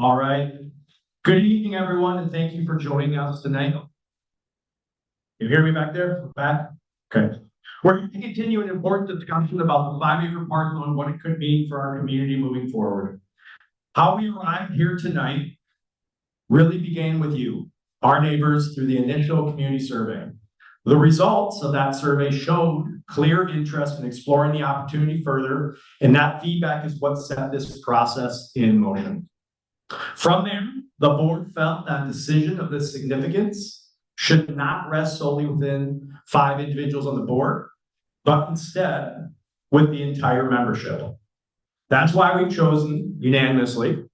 All right. Good evening, everyone, and thank you for joining us tonight. You hear me back there? Back? Okay. We're going to continue an important discussion about the 5-acre parcel and what it could mean for our community moving forward. How we arrived here tonight really began with you, our neighbors, through the initial community survey. The results of that survey showed clear interest in exploring the opportunity further, and that feedback is what set this process in motion. From there, the board felt that decision of this significance should not rest solely within 5 individuals on the board, but instead with the entire membership. That's why we've chosen unanimously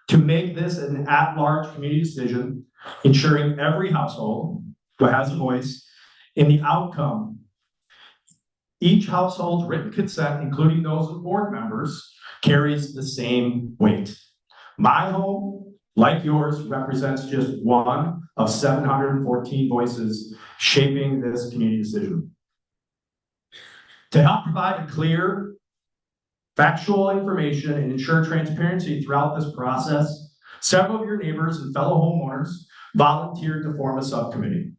to make this an at-large community decision, ensuring every household who has a voice in the outcome. Each household's written consent, including those of board members, carries the same weight. My home, like yours, represents just one of 714 voices shaping this community decision. To help provide a clear, factual information and ensure transparency throughout this process, several of your neighbors and fellow homeowners volunteered to form a subcommittee.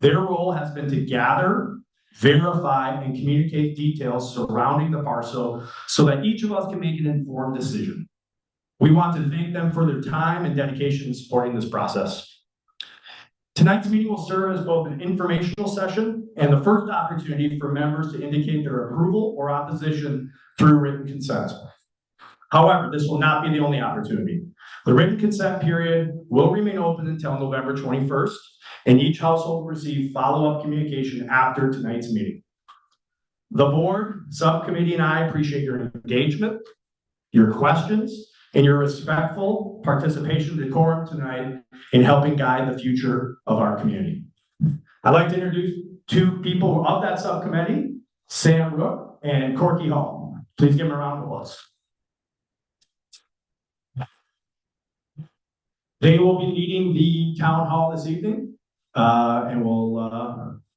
Their role has been to gather, verify, and communicate details surrounding the parcel so that each of us can make an informed decision. We want to thank them for their time and dedication in supporting this process. Tonight's meeting will serve as both an informational session and the first opportunity for members to indicate their approval or opposition through written consent. However, this will not be the only opportunity. The written consent period will remain open until November 21st, and each household will receive follow-up communication after tonight's meeting. The board, subcommittee, and I appreciate your engagement, your questions, and your respectful participation decorum tonight in helping guide the future of our community. I'd like to introduce 2 people of that subcommittee, Sam Rook and Corky Hall. Please give them a round of applause. They will be leading the town hall this evening, and we'll,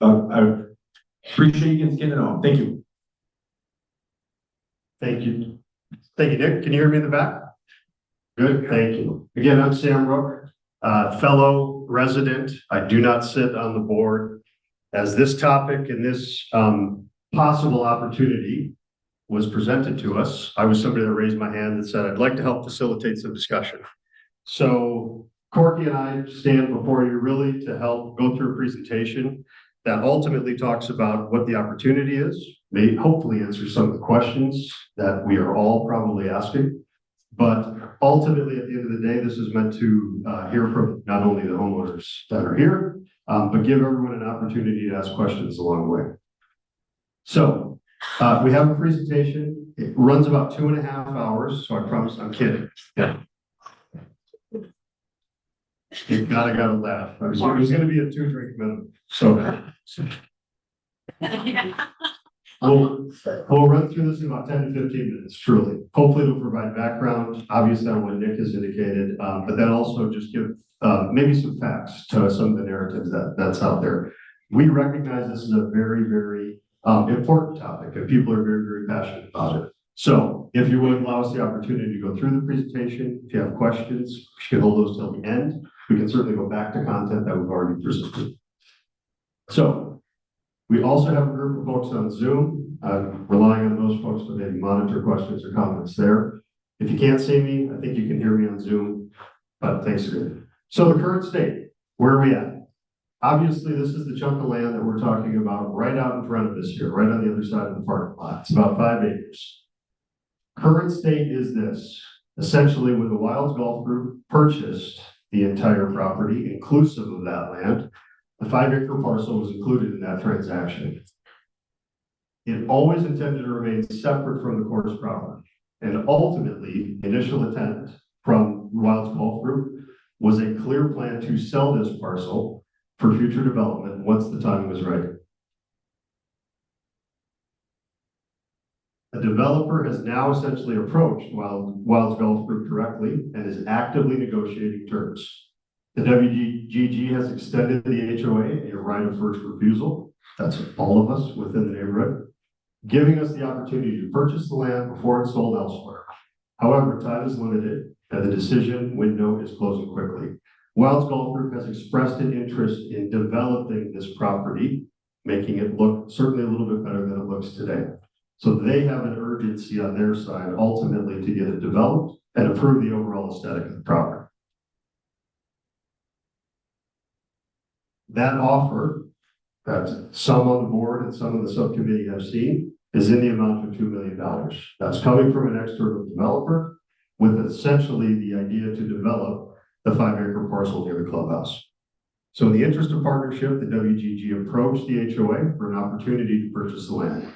I appreciate you getting to know them. Thank you. Thank you. Thank you, Nick. Can you hear me in the back? Good, thank you. Again, I'm Sam Rook, fellow resident. I do not sit on the board. As this topic and this possible opportunity was presented to us, I was somebody that raised my hand and said, I'd like to help facilitate some discussion. So Corky and I stand before you really to help go through a presentation that ultimately talks about what the opportunity is, may hopefully answer some of the questions that we are all probably asking. But ultimately, at the end of the day, this is meant to hear from not only the homeowners that are here, but give everyone an opportunity to ask questions along the way. So we have a presentation. It runs about 2.5 hours. So I promise I'm kidding. Yeah. You gotta laugh. It was going to be a 2-drink minimum. So we'll run through this in about 10 to 15 minutes, truly. Hopefully it'll provide background, obviously on what Nick has indicated, but then also just give maybe some facts to some of the narratives that's out there. We recognize this is a very, very important topic, and people are very, very passionate about it. So if you would allow us the opportunity to go through the presentation, if you have questions, you can hold those till the end. We can certainly go back to content that we've already presented. So we also have a group of folks on Zoom. I'm relying on those folks to maybe monitor questions or comments there. If you can't see me, I think you can hear me on Zoom, but thanks again. So the current state, where are we at? Obviously, this is the chunk of land that we're talking about right out in front of us here, right on the other side of the parking lot. It's about 5 acres. Current state is this. Essentially, when the Wilds Golf Group purchased the entire property, inclusive of that land, the 5-acre parcel was included in that transaction. It always intended to remain separate from the course property. And ultimately, the initial intent from Wilds Golf Group was a clear plan to sell this parcel for future development once the time was right. A developer has now essentially approached Wilds Golf Group directly and is actively negotiating terms. The WGG has extended the HOA a right of first refusal. That's all of us within the neighborhood, giving us the opportunity to purchase the land before it's sold elsewhere. However, time is limited, and the decision window is closing quickly. Wilds Golf Group has expressed an interest in developing this property, making it look certainly a little bit better than it looks today. So they have an urgency on their side ultimately to get it developed and improve the overall aesthetic of the property. That offer that some on the board and some of the subcommittee have seen is in the amount of $2 million. That's coming from an external developer with essentially the idea to develop the 5-acre parcel near the clubhouse. So in the interest of partnership, the WGG approached the HOA for an opportunity to purchase the land.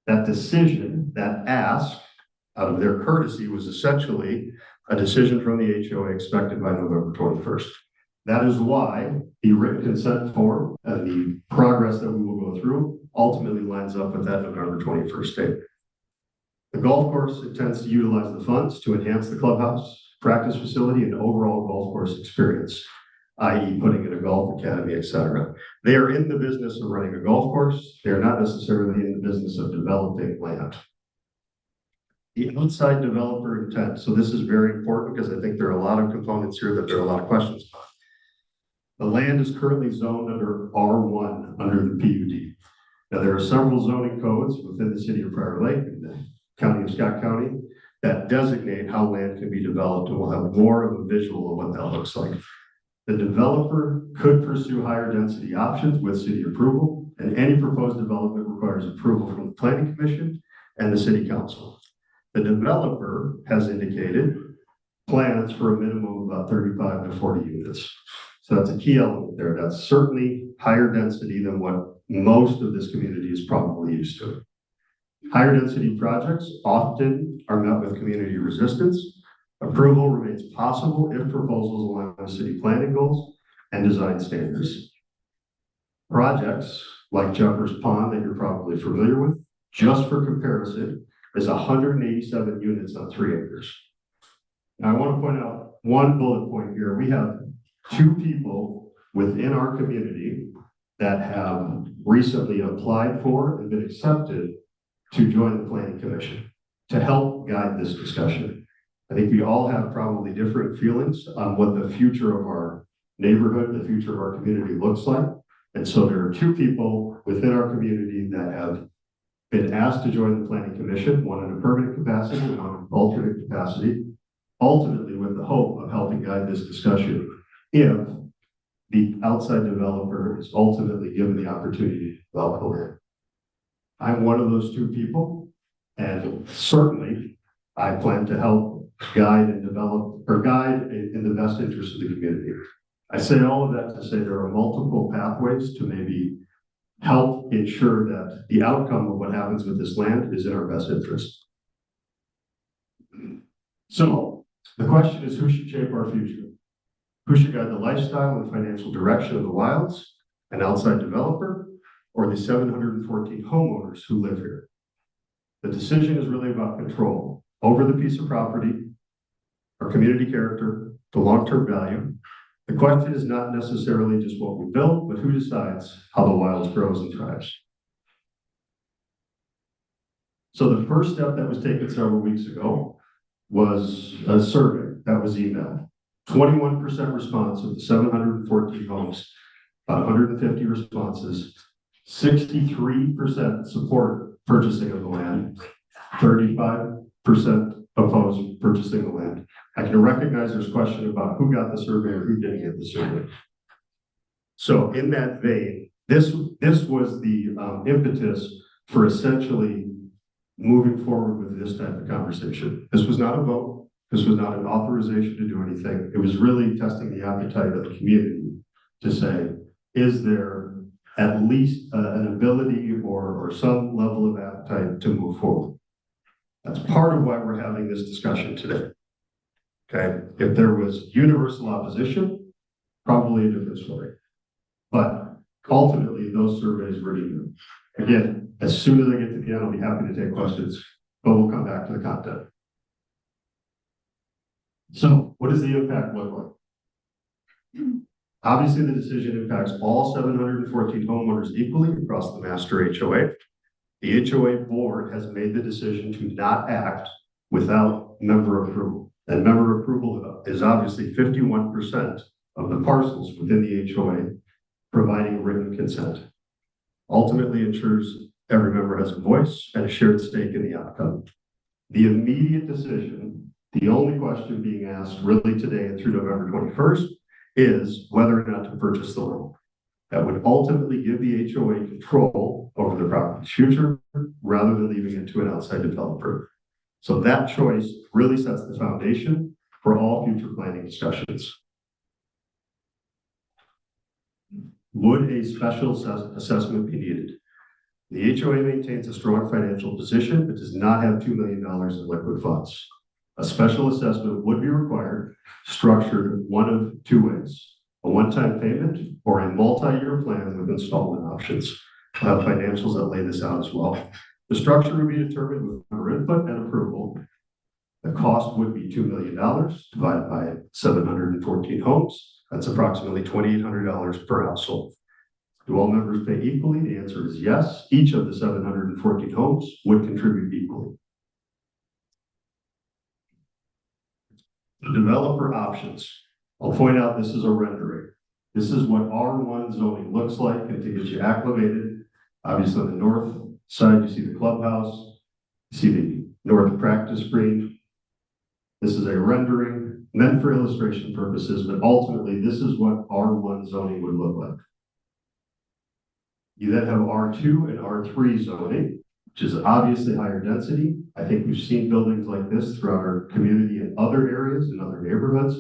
That decision, that ask out of their courtesy was essentially a decision from the HOA expected by November 21st. That is why the written consent form and the progress that we will go through ultimately lines up with that November 21st date. The golf course intends to utilize the funds to enhance the clubhouse, practice facility, and overall golf course experience, i.e. putting in a golf academy, etc. They are in the business of running a golf course. They are not necessarily in the business of developing land. The outside developer intent. So this is very important because I think there are a lot of components here that there are a lot of questions about. The land is currently zoned under R1 under the PUD. Now there are several zoning codes within the city of Prior Lake and the county of Scott County that designate how land can be developed, and we'll have more of a visual of what that looks like. The developer could pursue higher density options with city approval, and any proposed development requires approval from the planning commission and the city council. The developer has indicated plans for a minimum of about 35 to 40 units. So that's a key element there. That's certainly higher density than what most of this community is probably used to. Higher density projects often are met with community resistance. Approval remains possible if proposals align with city planning goals and design standards. Projects like Jeffers Pond that you're probably familiar with, just for comparison, is 187 units on 3 acres. Now I want to point out one bullet point here. We have 2 people within our community that have recently applied for and been accepted to join the planning commission to help guide this discussion. I think we all have probably different feelings on what the future of our neighborhood, the future of our community looks like. And so there are 2 people within our community that have been asked to join the planning commission, one in a permanent capacity and one in an alternate capacity, ultimately with the hope of helping guide this discussion if the outside developer is ultimately given the opportunity to develop the land. I'm one of those 2 people, and certainly I plan to help guide and develop, or guide in the best interest of the community. I say all of that to say there are multiple pathways to maybe help ensure that the outcome of what happens with this land is in our best interest. So the question is, who should shape our future? Who should guide the lifestyle and financial direction of the Wilds, an outside developer, or the 714 homeowners who live here? The decision is really about control over the piece of property, our community character, the long-term value. The question is not necessarily just what we build, but who decides how the Wilds grows and thrives. So the first step that was taken several weeks ago was a survey that was emailed. 21% response of the 714 homes, about 150 responses, 63% support purchasing of the land, 35% oppose purchasing the land. I can recognize there's a question about who got the survey or who didn't get the survey. So in that vein, this was the impetus for essentially moving forward with this type of conversation. This was not a vote. This was not an authorization to do anything. It was really testing the appetite of the community to say, is there at least an ability or some level of appetite to move forward? That's part of why we're having this discussion today. Okay, if there was universal opposition, probably a different story. But ultimately, those surveys were needed. Again, as soon as I get to the end, I'll be happy to take questions, but we'll come back to the content. So what does the impact look like? Obviously, the decision impacts all 714 homeowners equally across the master HOA. The HOA board has made the decision to not act without member approval. And member approval is obviously 51% of the parcels within the HOA providing written consent. Ultimately ensures every member has a voice and a shared stake in the outcome. The immediate decision, the only question being asked really today and through November 21st is whether or not to purchase the land. That would ultimately give the HOA control over the property's future rather than leaving it to an outside developer. So that choice really sets the foundation for all future planning discussions. Would a special assessment be needed? The HOA maintains a strong financial position, but does not have $2 million in liquid funds. A special assessment would be required, structured one of two ways: a one-time payment or a multi-year plan with installment options. I have financials that lay this out as well. The structure would be determined with member input and approval. The cost would be $2 million divided by 714 homes. That's approximately $2,800 per household. Do all members pay equally? The answer is yes. Each of the 714 homes would contribute equally. The developer options. I'll point out this is a rendering. This is what R1 zoning looks like, and to get you acclimated. Obviously on the north side, you see the clubhouse, you see the north practice green. This is a rendering meant for illustration purposes, but ultimately this is what R1 zoning would look like. You then have R2 and R3 zoning, which is obviously higher density. I think we've seen buildings like this throughout our community in other areas, in other neighborhoods,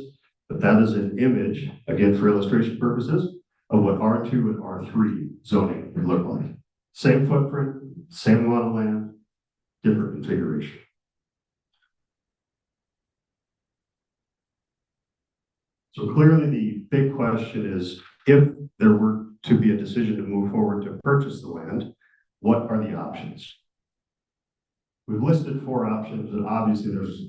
but that is an image, again, for illustration purposes, of what R2 and R3 zoning would look like. Same footprint, same amount of land, different configuration. So clearly the big question is, if there were to be a decision to move forward to purchase the land, what are the options? We've listed 4 options, and obviously there's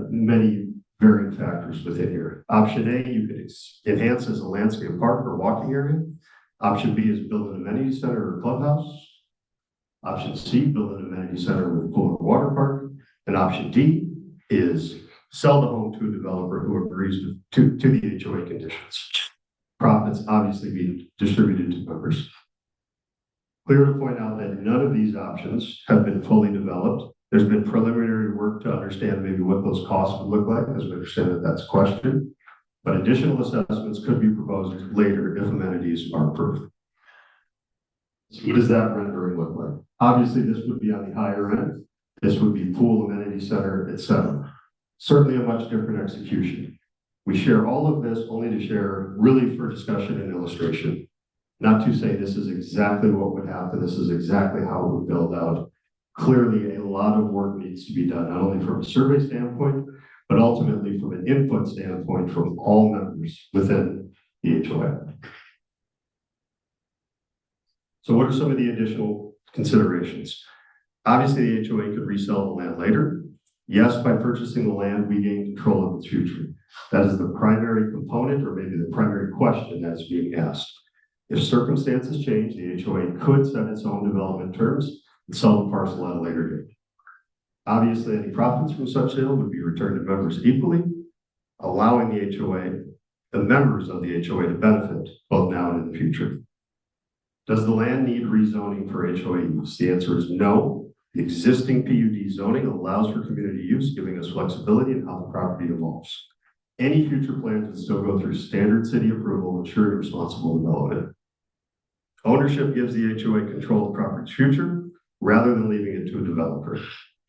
many varying factors within here. Option A, you could enhance as a landscape park or walking area. Option B is build an amenity center or clubhouse. Option C, build an amenity center with pool or water park. And option D is sell the home to a developer who agrees to the HOA conditions. Profits obviously be distributed to members. Clear to point out that none of these options have been fully developed. There's been preliminary work to understand maybe what those costs would look like, as we understand that that's a question. But additional assessments could be proposed later if amenities are approved. So what does that rendering look like? Obviously, this would be on the higher end. This would be pool, amenity center, etc. Certainly a much different execution. We share all of this only to share really for discussion and illustration, not to say this is exactly what would happen. This is exactly how it would build out. Clearly, a lot of work needs to be done, not only from a survey standpoint, but ultimately from an input standpoint from all members within the HOA. So what are some of the additional considerations? Obviously, the HOA could resell the land later. Yes, by purchasing the land, we gain control of its future. That is the primary component, or maybe the primary question that's being asked. If circumstances change, the HOA could set its own development terms and sell the parcel at a later date. Obviously, any profits from such sale would be returned to members equally, allowing the HOA, the members of the HOA, to benefit both now and in the future. Does the land need rezoning for HOA use? The answer is no. The existing PUD zoning allows for community use, giving us flexibility in how the property evolves. Any future plans would still go through standard city approval, ensuring responsible development. Ownership gives the HOA control of the property's future rather than leaving it to a developer.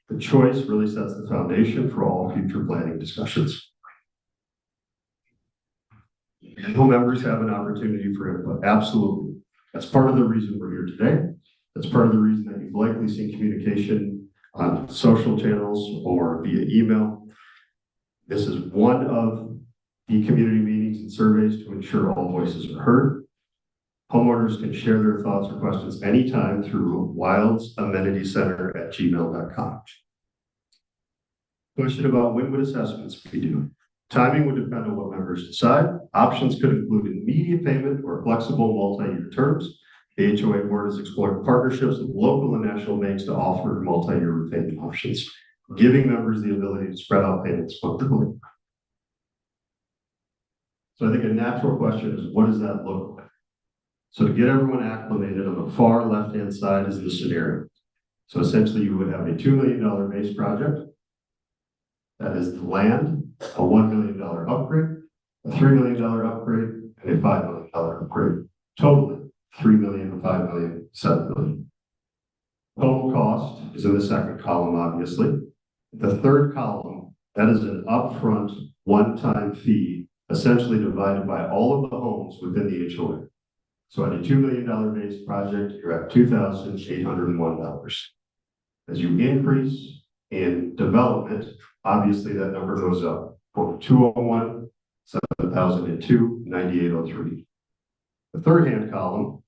The choice really sets the foundation for all future planning discussions. No members have an opportunity for input. Absolutely. That's part of the reason we're here today. That's part of the reason that you've likely seen communication on social channels or via email. This is one of the community meetings and surveys to ensure all voices are heard. Homeowners can share their thoughts or questions anytime through wildsamenitycenter@gmail.com. Question about when would assessments be due? Timing would depend on what members decide. Options could include immediate payment or flexible multi-year terms. The HOA board is exploring partnerships with local and national banks to offer multi-year repayment options, giving members the ability to spread out payments monthly. So I think a natural question is, what does that look like? So to get everyone acclimated, on the far left-hand side is the scenario. So essentially you would have a $2 million base project. That is the land, a $1 million upgrade, a $3 million upgrade, and a $5 million upgrade. Totally $3 million, $5 million, $7 million. Total cost is in the second column, obviously. The third column, that is an upfront one-time fee, essentially divided by all of the homes within the HOA. So at a $2 million base project, you're at $2,801. As you increase in development, obviously that number goes up from 201, 7,002, 9803. The third hand column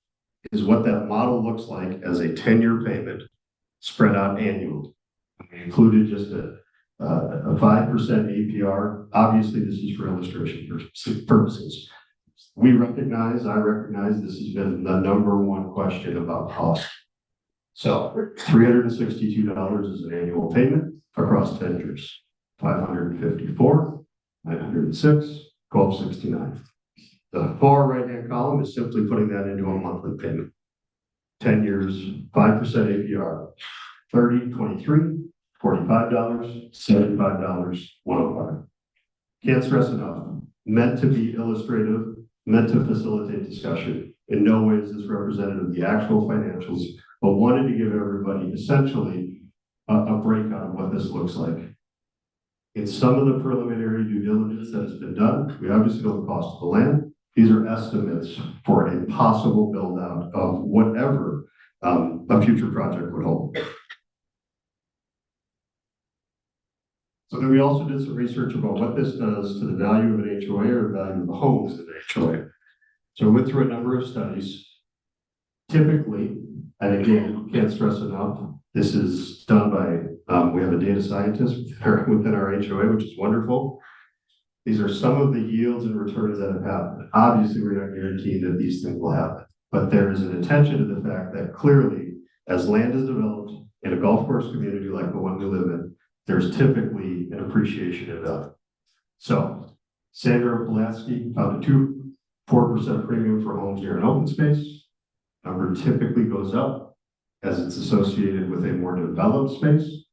is what that model looks like as a 10-year payment spread out annually. We included just a 5% APR. Obviously, this is for illustration purposes. I recognize this has been the number one question about cost. So $362 is an annual payment across 10 years. 554, 906, 1269. The far right-hand column is simply putting that into a monthly payment. 10 years, 5% APR, 30, 23, $45, $75, 105. Can't stress enough. Meant to be illustrative, meant to facilitate discussion. In no way is this representative of the actual financials, but wanted to give everybody essentially a breakout of what this looks like. In some of the preliminary due diligence that has been done, we obviously know the cost of the land. These are estimates for a possible build out of whatever a future project would hold. So then we also did some research about what this does to the value of an HOA or the value of the homes in an HOA. So we went through a number of studies. Typically, and again, can't stress enough, this is done by, we have a data scientist within our HOA, which is wonderful. These are some of the yields and returns that have happened. Obviously, we're not guaranteeing that these things will happen, but there is an attention to the fact that clearly, as land is developed in a golf course community like the one we live in, there's typically an appreciation of value. So, Sandra Pulaski found a 4% premium for homes near an open space. Number typically goes up as it's associated with a more developed space.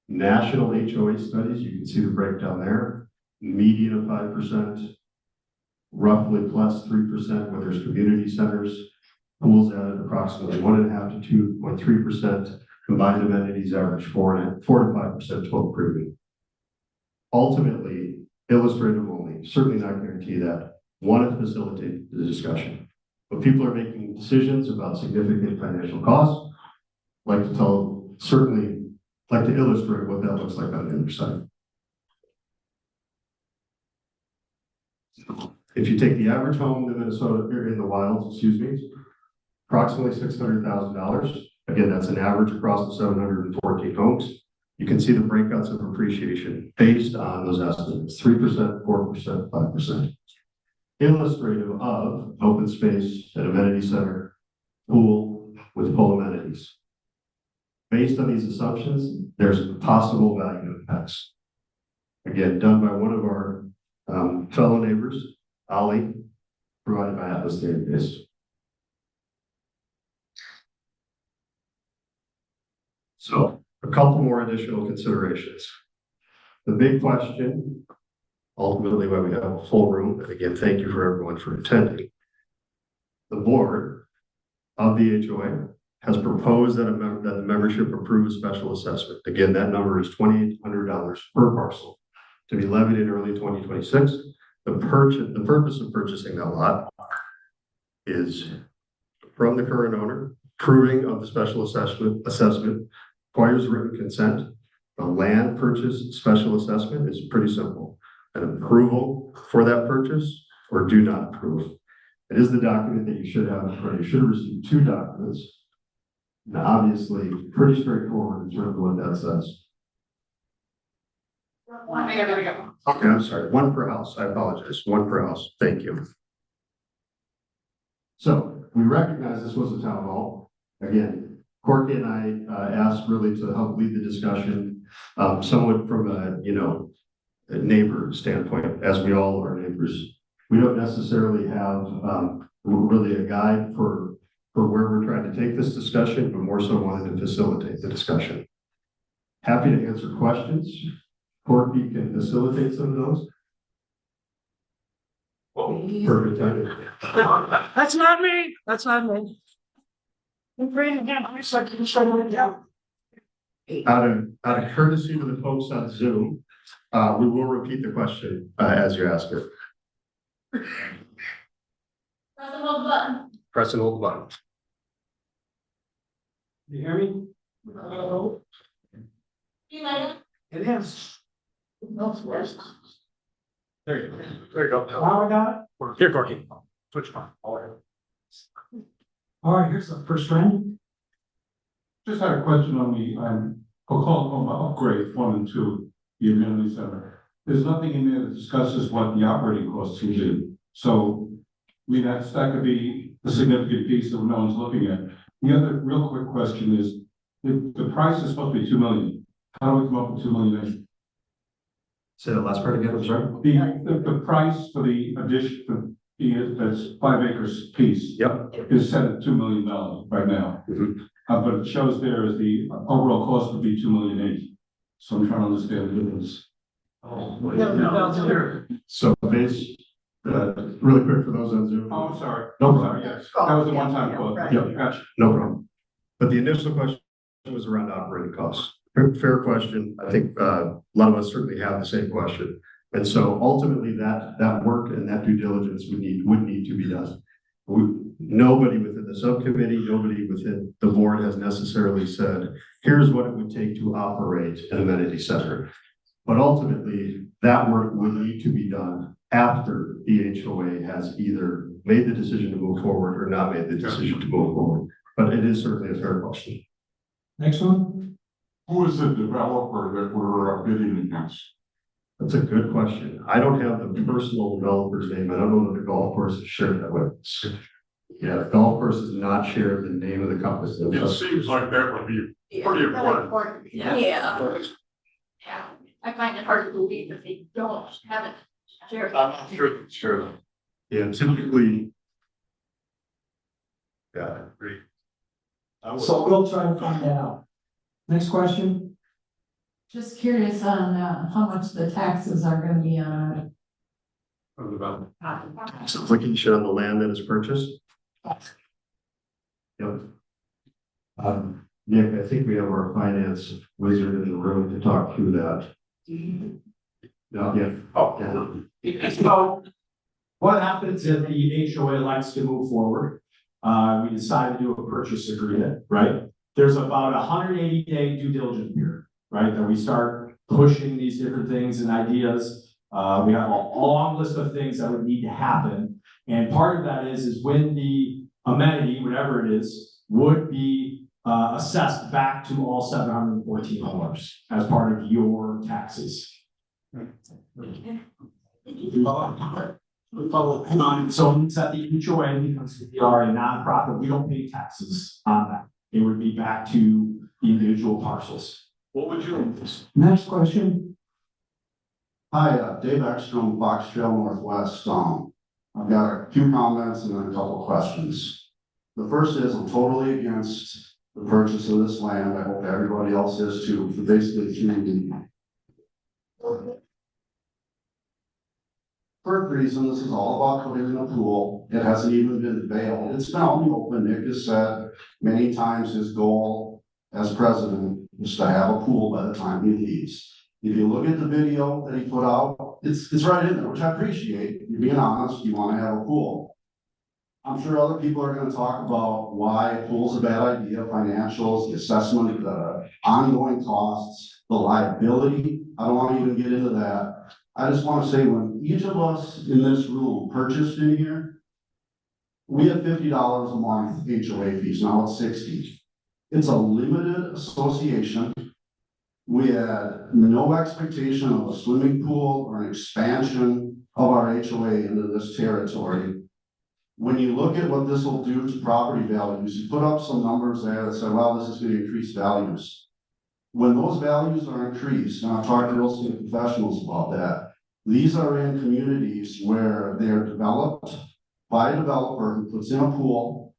National HOA studies, you can see the breakdown there. Median of 5%, roughly plus 3% where there's community centers. Pools added approximately 1.5 to 2.3%. Combined amenities average 4 to 5% total premium. Ultimately, illustrative only, certainly not guarantee that. Want to facilitate the discussion. But people are making decisions about significant financial costs. Certainly like to illustrate what that looks like on the other side. If you take the average home in Minnesota, in the wilds, approximately $600,000. Again, that's an average across the 714 homes. You can see the breakouts of appreciation based on those estimates, 3%, 4%, 5%. Illustrative of open space, an amenity center, pool with pool amenities. Based on these assumptions, there's possible value impacts. Again, done by one of our fellow neighbors, Ollie, provided by Atlas Database. So a couple more additional considerations. The big question, ultimately why we have a full room, and again, thank you for everyone for attending. The board of the HOA has proposed that the membership approve a special assessment. Again, that number is $2,800 per parcel to be levied in early 2026. The purpose of purchasing that lot is from the current owner, proving of the special assessment requires written consent. The land purchase special assessment is pretty simple. An approval for that purchase or do not approve. It is the document that you should have in front of you. You should have received 2 documents. Now, obviously, pretty straightforward in terms of what that says. Okay, I'm sorry. 1 per house. I apologize. 1 per house. Thank you. So we recognize this was a town hall. Again, Corky and I asked really to help lead the discussion, somewhat from a neighbor standpoint, as we all are neighbors. We don't necessarily have, really a guide for where we're trying to take this discussion, but more so wanted to facilitate the discussion. Happy to answer questions. Courtney can facilitate some of those. Perfect timing. That's not me. That's not me. Out of courtesy to the folks on Zoom, we will repeat the question as you ask it. Press and hold the button. Press and hold the button. You hear me? You like it? It is. There you go. There you go. Now I got it. Here, Corky. Switch on. All right, here's the first round. Just had a question on the, we'll call it home upgrade 1 and 2, the amenity center. There's nothing in there that discusses what the operating costs will be. So, I mean, that could be a significant piece that no one's looking at. The other real quick question is, the price is supposed to be $2 million. How do we come up with $2 million? Say the last part again, I'm sorry. The price for the addition, that's 5 acres piece. Yep. Is set at $2 million right now. But it shows there as the overall cost would be $2.8 million. So I'm trying to understand the difference. So base, really quick for those on Zoom. Oh, I'm sorry. No I'm problem. sorry, yes. That was the one-time quote. Yeah. Gotcha. No problem. But the initial question was around operating costs. Fair question. I think a lot of us certainly have the same question. And so ultimately that work and that due diligence would need to be done. Nobody within the subcommittee, nobody within the board has necessarily said, here's what it would take to operate an amenity center. But ultimately that work would need to be done after the HOA has either made the decision to move forward or not made the decision to move forward. But it is certainly a fair question. Next one. Who is the developer that we're bidding against? That's a good question. I don't have the personal developer's name. I don't know that the golf course has shared that with us. Yeah, the golf course has not shared the name of the company. It seems like that would be pretty important. Yeah. Yeah. I find it hard to believe that they don't have it. Sure. Sure. Yeah, typically. Yeah, I agree. So we'll try to find that out. Next question. Just curious on how much the taxes are gonna be on Sounds like you should on the land that is purchased. Yep. Nick, I think we have our finance wizard in the room to talk through that. Not yet. Oh, yeah. So what happens if the HOA likes to move forward? We decide to do a purchase agreement, right? There's about a 180-day due diligence period, right? That we start pushing these different things and ideas. We have a long list of things that would need to happen. And part of that is when the amenity, whatever it is, would be assessed back to all 714 homeowners as part of your taxes. So it's at the HOA, because we are a nonprofit, we don't pay taxes on that. It would be back to the individual parcels. What would you? Next question. Hi, Dave Ekstrom, Fox Trail Northwest. I've got a few comments and then a couple of questions. The first is I'm totally against the purchase of this land. I hope everybody else is too. For basically 3 reasons. First reason, this is all about putting in a pool. It hasn't even been veiled. It's been out in the open. Nick has said many times his goal as president is to have a pool by the time he leaves. If you look at the video that he put out, it's right in there, which I appreciate. You're being honest, you want to have a pool. I'm sure other people are going to talk about why a pool's a bad idea, financials, the assessment, the ongoing costs, the liability. I don't want to even get into that. I just want to say when each of us in this room purchased in here, we have $50 a month HOA fees, now it's $60. It's a limited association. We had no expectation of a swimming pool or an expansion of our HOA into this territory. When you look at what this will do to property values, you put up some numbers there that say, well, this is going to increase values. When those values are increased, and I've talked to real estate professionals about that, These are in communities where they are developed by a developer who puts in a pool.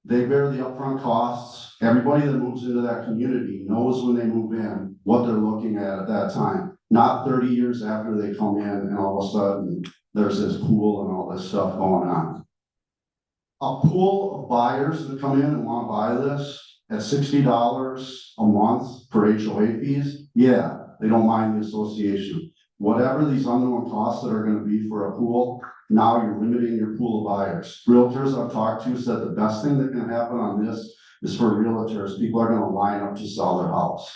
They bear the upfront costs. Everybody that moves into that community knows when they move in, what they're looking at that time. Not 30 years after they come in and all of a sudden there's this pool and all this stuff going on. A pool of buyers that come in and want to buy this at $60 a month for HOA fees, yeah, they don't mind the association. Whatever these unknown costs that are going to be for a pool, now you're limiting your pool of buyers. Realtors I've talked to said the best thing that can happen on this is for realtors, people are going to line up to sell their house.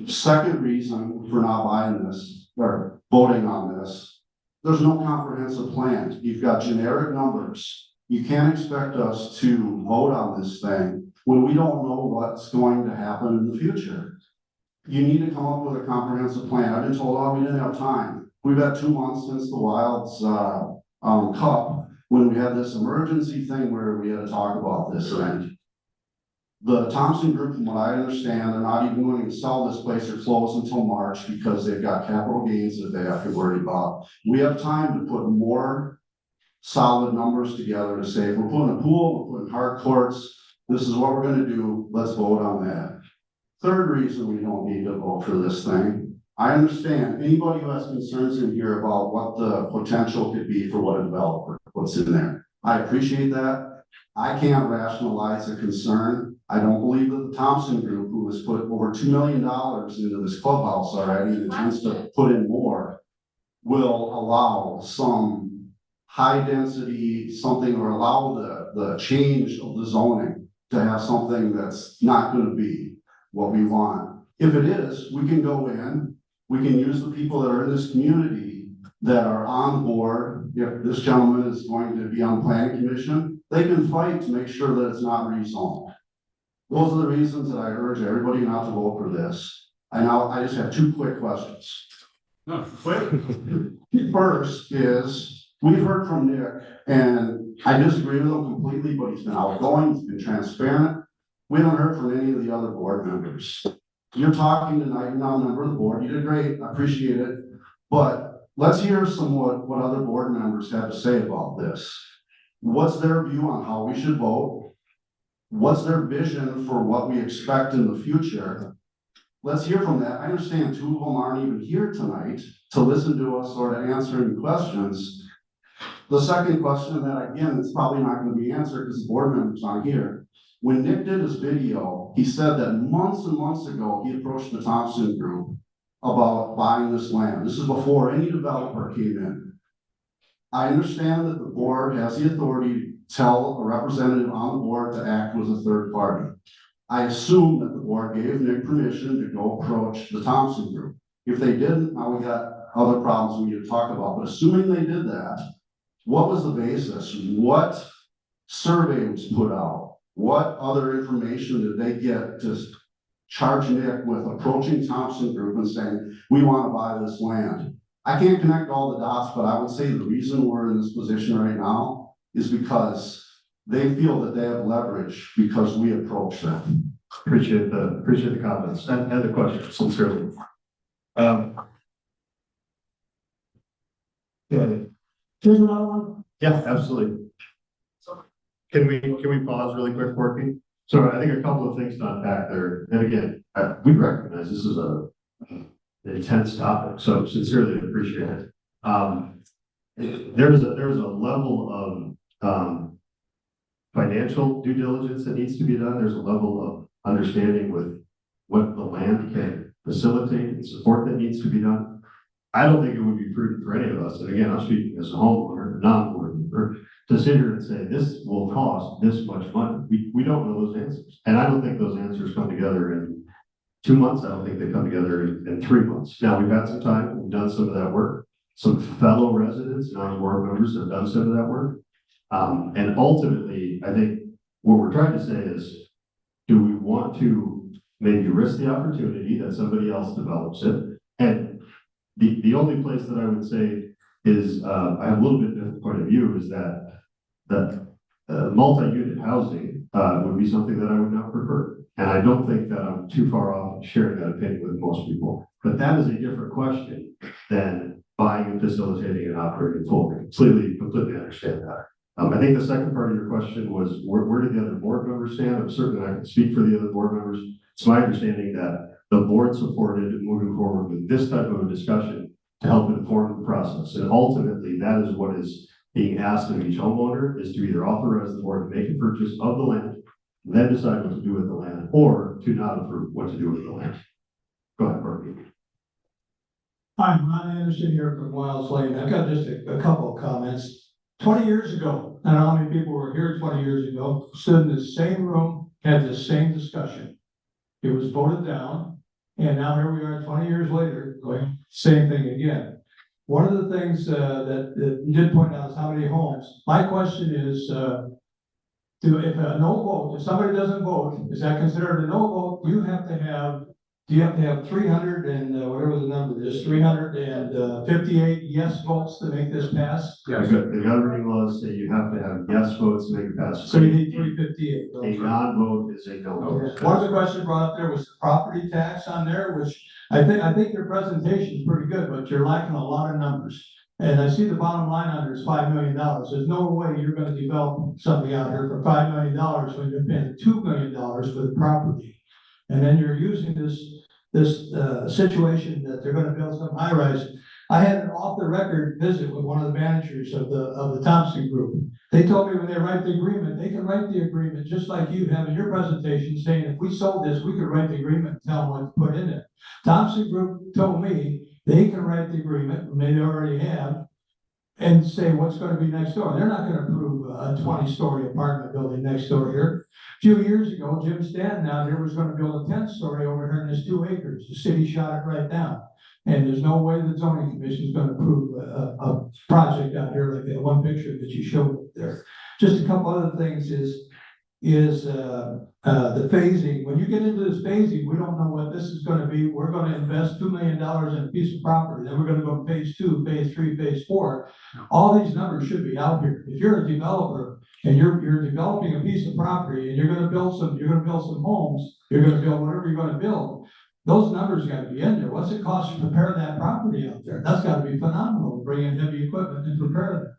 Second reason for not buying this or voting on this, there's no comprehensive plan. You've got generic numbers. You can't expect us to vote on this thing when we don't know what's going to happen in the future. You need to come up with a comprehensive plan. I've been told, oh, we didn't have time. We've had 2 months since the Wilds Cup when we had this emergency thing where we had to talk about this thing. The Thompson Group, from what I understand, they're not even going to sell this place or close until March because they've got capital gains that they have to worry about. We have time to put more solid numbers together to say, if we're putting a pool, we're putting hard courts, this is what we're going to do, let's vote on that. Third reason we don't need to vote for this thing. I understand anybody who has concerns in here about what the potential could be for what a developer puts in there. I appreciate that. I can't rationalize a concern. I don't believe that the Thompson Group, who has put over $2 million into this clubhouse already and intends to put in more, will allow some high density something or allow the change of the zoning to have something that's not going to be what we want. If it is, we can go in, we can use the people that are in this community that are on board. If this gentleman is going to be on the planning commission, they can fight to make sure that it's not rezoned. Those are the reasons that I urge everybody not to vote for this. I just have 2 quick questions. No, Quick. First is, we've heard from Nick, and I disagree with him completely, but he's been outgoing, he's been transparent. We haven't heard from any of the other board members. You're talking tonight, you're now a member of the board, you did great, I appreciate it. But let's hear what other board members have to say about this. What's their view on how we should vote? What's their vision for what we expect in the future? Let's hear from that. I understand 2 of them aren't even here tonight to listen to us or to answer any questions. The second question that, again, it's probably not going to be answered because the board members aren't here. When Nick did his video, he said that months and months ago, he approached the Thompson Group about buying this land. This is before any developer came in. I understand that the board has the authority to tell a representative on the board to act with a third party. I assume that the board gave Nick permission to go approach the Thompson Group. If they didn't, now we got other problems we need to talk about. But assuming they did that, what was the basis? What survey was put out? What other information did they get to charge Nick with approaching Thompson Group and saying, we want to buy this land? I can't connect all the dots, but I would say the reason we're in this position right now is because they feel that they have leverage because we approach them. Appreciate the comments and the question, sincerely. There's another one. Yeah, absolutely. Can we pause really quick, Corky? So I think a couple of things to unpack there. And again, we recognize this is an intense topic, so sincerely appreciate it. There's a level of financial due diligence that needs to be done. There's a level of understanding with what the land can facilitate and support that needs to be done. I don't think it would be prudent for any of us, and again, I'm speaking as a homeowner, non-board member, to sit here and say, this will cost this much money. We don't know those answers. And I don't think those answers come together in 2 months. I don't think they come together in 3 months. Now, we've had some time, we've done some of that work. Some fellow residents, non-board members have done some of that work. And ultimately, I think what we're trying to say is, do we want to maybe risk the opportunity that somebody else develops it? And the only place that I would say is, I have a little bit different point of view, is that multi-unit housing would be something that I would not prefer. And I don't think that I'm too far off sharing that opinion with most people. But that is a different question than buying and facilitating and operating a pool. I completely understand that. I think the second part of your question was, where did the other board members stand? I'm certain I can speak for the other board members. It's my understanding that the board supported moving forward with this type of a discussion to help inform the process. And ultimately, that is what is being asked of each homeowner, is to either authorize the board to make a purchase of the land, then decide what to do with the land, or to not approve what to do with the land. Go ahead, Barbie. Hi, I'm Ron Anderson here from Wiles Lane. I've got just a couple of comments. 20 years ago, I don't know how many people were here 20 years ago, stood in the same room, had the same discussion. It was voted down, and now here we are 20 years later, going same thing again. One of the things that you did point out is how many homes. My question is, if a no vote, if somebody doesn't vote, is that considered a no vote? Do you have to have 300 and whatever the number is, 358 yes votes to make this pass? Yes. The governing laws say you have to have yes votes to make it pass. So you need 358. A non-vote is a no vote. Okay. One of the questions brought up there was the property tax on there, which I think your presentation is pretty good, but you're lacking a lot of numbers. And I see the bottom line under is $5 million. There's no way you're going to develop something out here for $5 million when you're paying $2 million for the property. And then you're using this situation that they're going to build some high rise. I had an off the record visit with one of the managers of the Thompson Group. They told me when they write the agreement, they can write the agreement just like you have in your presentation, saying if we sold this, we could write the agreement and tell them what to put in it. Thompson Group told me they can write the agreement, and they already have, and say what's going to be next door. They're not going to approve a 20-story apartment building next door here. A few years ago, Jim Stanton out here was going to build a 10-story over here in this 2 acres. The city shot it right down. And there's no way the zoning commission is going to approve a project out here like that one picture that you showed there. Just a couple other things is the phasing. When you get into this phasing, we don't know what this is going to be. We're going to invest $2 million in a piece of property. Then we're going to go to phase 2, phase 3, phase 4. All these numbers should be out here. If you're a developer and you're developing a piece of property and you're going to build some homes, you're going to build whatever you're going to build. Those numbers got to be in there. What's it cost to prepare that property out there? That's got to be phenomenal to bring in heavy equipment and prepare that.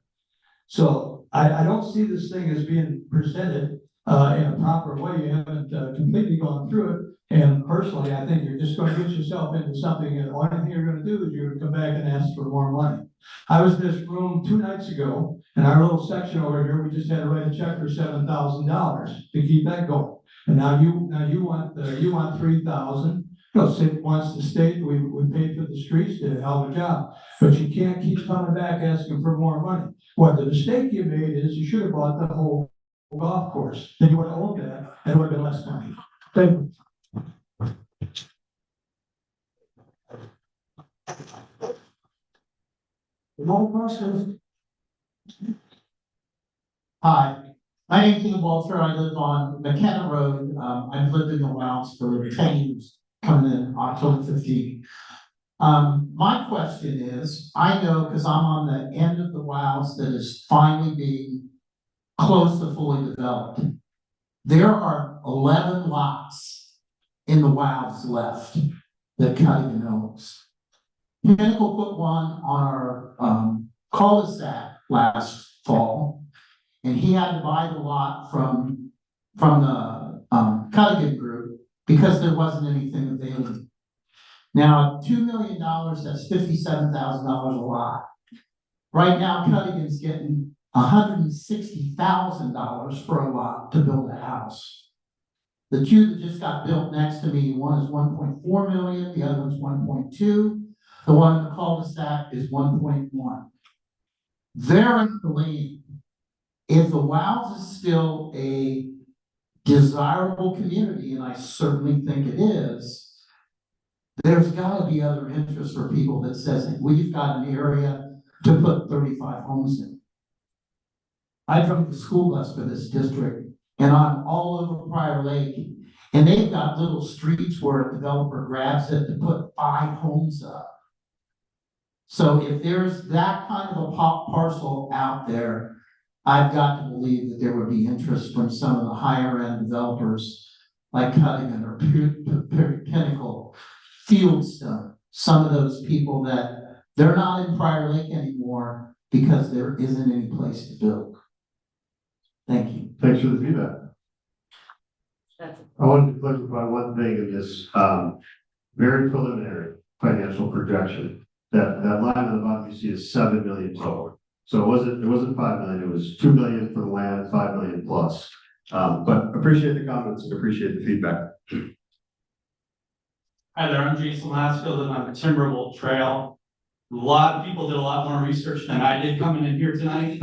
So I don't see this thing as being presented in a proper way. You haven't completely gone through it. And personally, I think you're just going to get yourself into something, and the only thing you're going to do is you're going to come back and ask for more money. I was in this room 2 nights ago, in our little section over here, we just had to write a check for $7,000 to keep that going. And now you want $3,000. Once the state, we paid for the streets, did a hell of a job. But you can't keep coming back asking for more money. What the mistake you made is you should have bought the whole golf course. Then you would have owned that, and it would have been less money. Thank you. No questions? Hi, my name's Ian Walter. I live on McKenna Road. I've lived in the Wilds for 10 years, coming in October 15th. My question is, I know because I'm on the end of the Wilds that is finally being close to fully developed. There are 11 lots in the Wilds left that Cutting owns. Pinnacle put one on our cul-de-sac last fall, and he had to buy the lot from the Cuttigan group because there wasn't anything available. Now, $2 million, that's $57,000 a lot. Right now, Cuttigan's getting $160,000 for a lot to build a house. The two that just got built next to me, one is 1.4 million, the other one's 1.2. The one in the cul-de-sac is 1.1. They're in the lane. If the Wilds is still a desirable community, and I certainly think it is, there's got to be other interest for people that says we've got an area to put 35 homes in. I drove the school bus for this district, and I'm all over Prior Lake, and they've got little streets where a developer grabs it to put 5 homes up. So if there's that kind of a parcel out there, I've got to believe that there would be interest from some of the higher end developers like Cuttigan or Pinnacle, Fieldstone, some of those people that They're not in Prior Lake anymore because there isn't any place to build. Thank you. Thanks for the feedback. That's I wanted to clarify one thing in this, very preliminary financial projection. That line on the bottom you see is 7 million total. So it wasn't 5 million, it was 2 million for the land, 5 million plus. But appreciate the comments and appreciate the feedback. Hi there, I'm Jason Lasfield and I'm a Timberwolf Trail. A lot of people did a lot more research than I did coming in here tonight.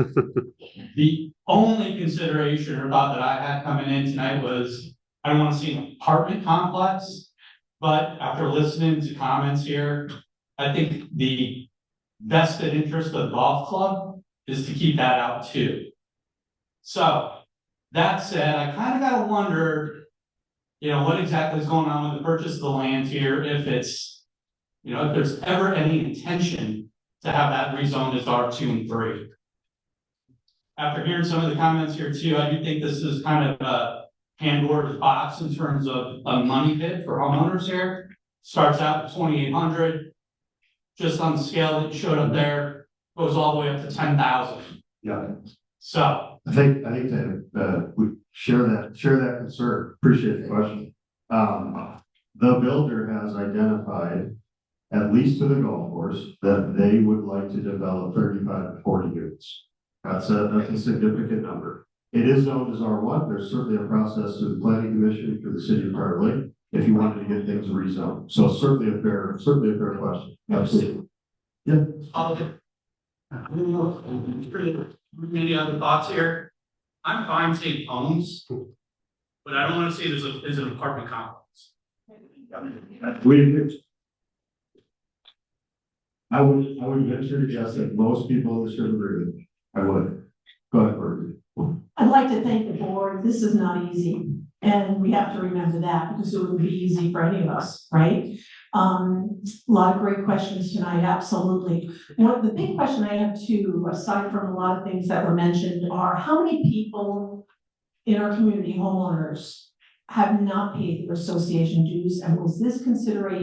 The only consideration or thought that I had coming in tonight was, I don't want to see an apartment complex. But after listening to comments here, I think the vested interest of the golf club is to keep that out too. So, that said, I kind of gotta wonder, what exactly is going on with the purchase of the land here, if it's, if there's ever any intention to have that rezoned as R2 and 3. After hearing some of the comments here too, I do think this is kind of a Pandora's box in terms of a money pit for homeowners here. Starts out at 2,800, just on the scale that you showed up there, goes all the way up to 10,000. Yeah. So, I think that we share that concern. Appreciate the question. The builder has identified, at least to the golf course, that they would like to develop 35 to 40 units. That's a significant number. It is zoned as R1. There's certainly a process through the planning commission for the city of Prior Lake if you wanted to get things rezoned. So certainly a fair question. Absolutely. Yeah. Any other thoughts here? I'm fine saying homes, but I don't want to say there's an apartment complex. I would venture to guess that most people in this room agree with me. I would. Go ahead, Bertie. I'd like to thank the board. This is not easy. And we have to remember that because it wouldn't be easy for any of us, right? A lot of great questions tonight, absolutely. The big question I have too, aside from a lot of things that were mentioned, are how many people in our community, homeowners, have not paid their association dues, and was this considered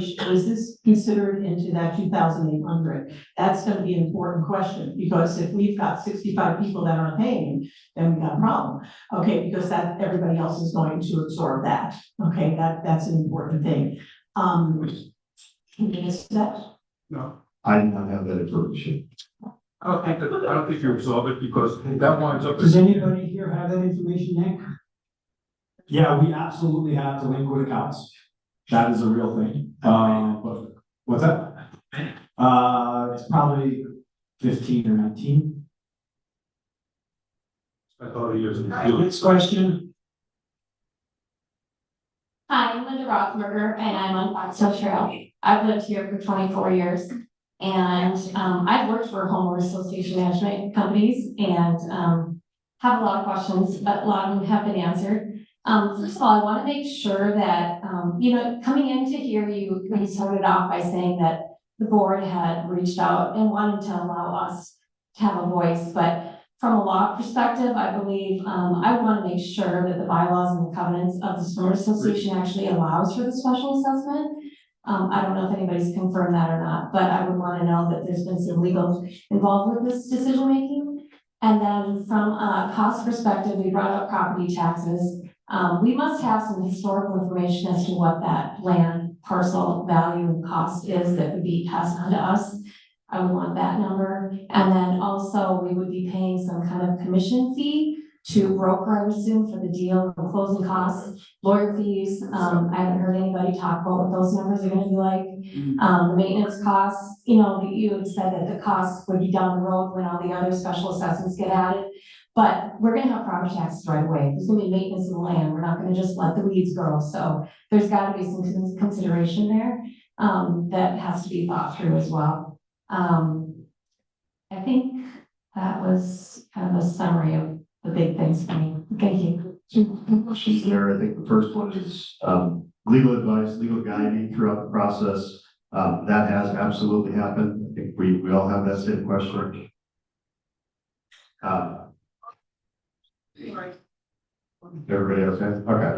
into that 2,800? That's gonna be an important question, because if we've got 65 people that aren't paying, then we've got a problem, okay, because that, everybody else is going to absorb that, okay, that's an important thing. Can you miss that? No, I do not have that information. I don't think you absorb it because that winds up. Does anybody here have that information, Nick? Yeah, we absolutely have delinquent accounts. That is a real thing. But what's that? It's probably 15 or 19. I thought he was. Next question. Hi, I'm Linda Rothberger, and I'm on Parcel Trail. I've lived here for 24 years, and I've worked for homeowners association management companies, and have a lot of questions, but a lot of them have been answered. First of all, I want to make sure that, coming into here, you started off by saying that the board had reached out and wanted to allow us to have a voice, but from a law perspective, I believe, I want to make sure that the bylaws and the covenants of the homeowners association actually allows for the special assessment. I don't know if anybody's confirmed that or not, but I would want to know that there's been some legal involved with this decision making. And then from a cost perspective, we brought up property taxes. We must have some historical information as to what that land parcel value and cost is that would be passed on to us. I would want that number. And then also we would be paying some kind of commission fee to broker, I would assume, for the deal, the closing costs, lawyer fees. I haven't heard anybody talk about what those numbers are gonna be like. The maintenance costs, you had said that the costs would be down the road when all the other special assessments get added. But we're gonna have property taxes right away. There's gonna be maintenance of the land. We're not gonna just let the weeds grow. So there's gotta be some consideration there that has to be thought through as well. I think that was kind of a summary of the big things for me. Thank you. Questions there. I think the first one is legal advice, legal guiding throughout the process. That has absolutely happened. I think we all have that same question. Everybody okay? Okay.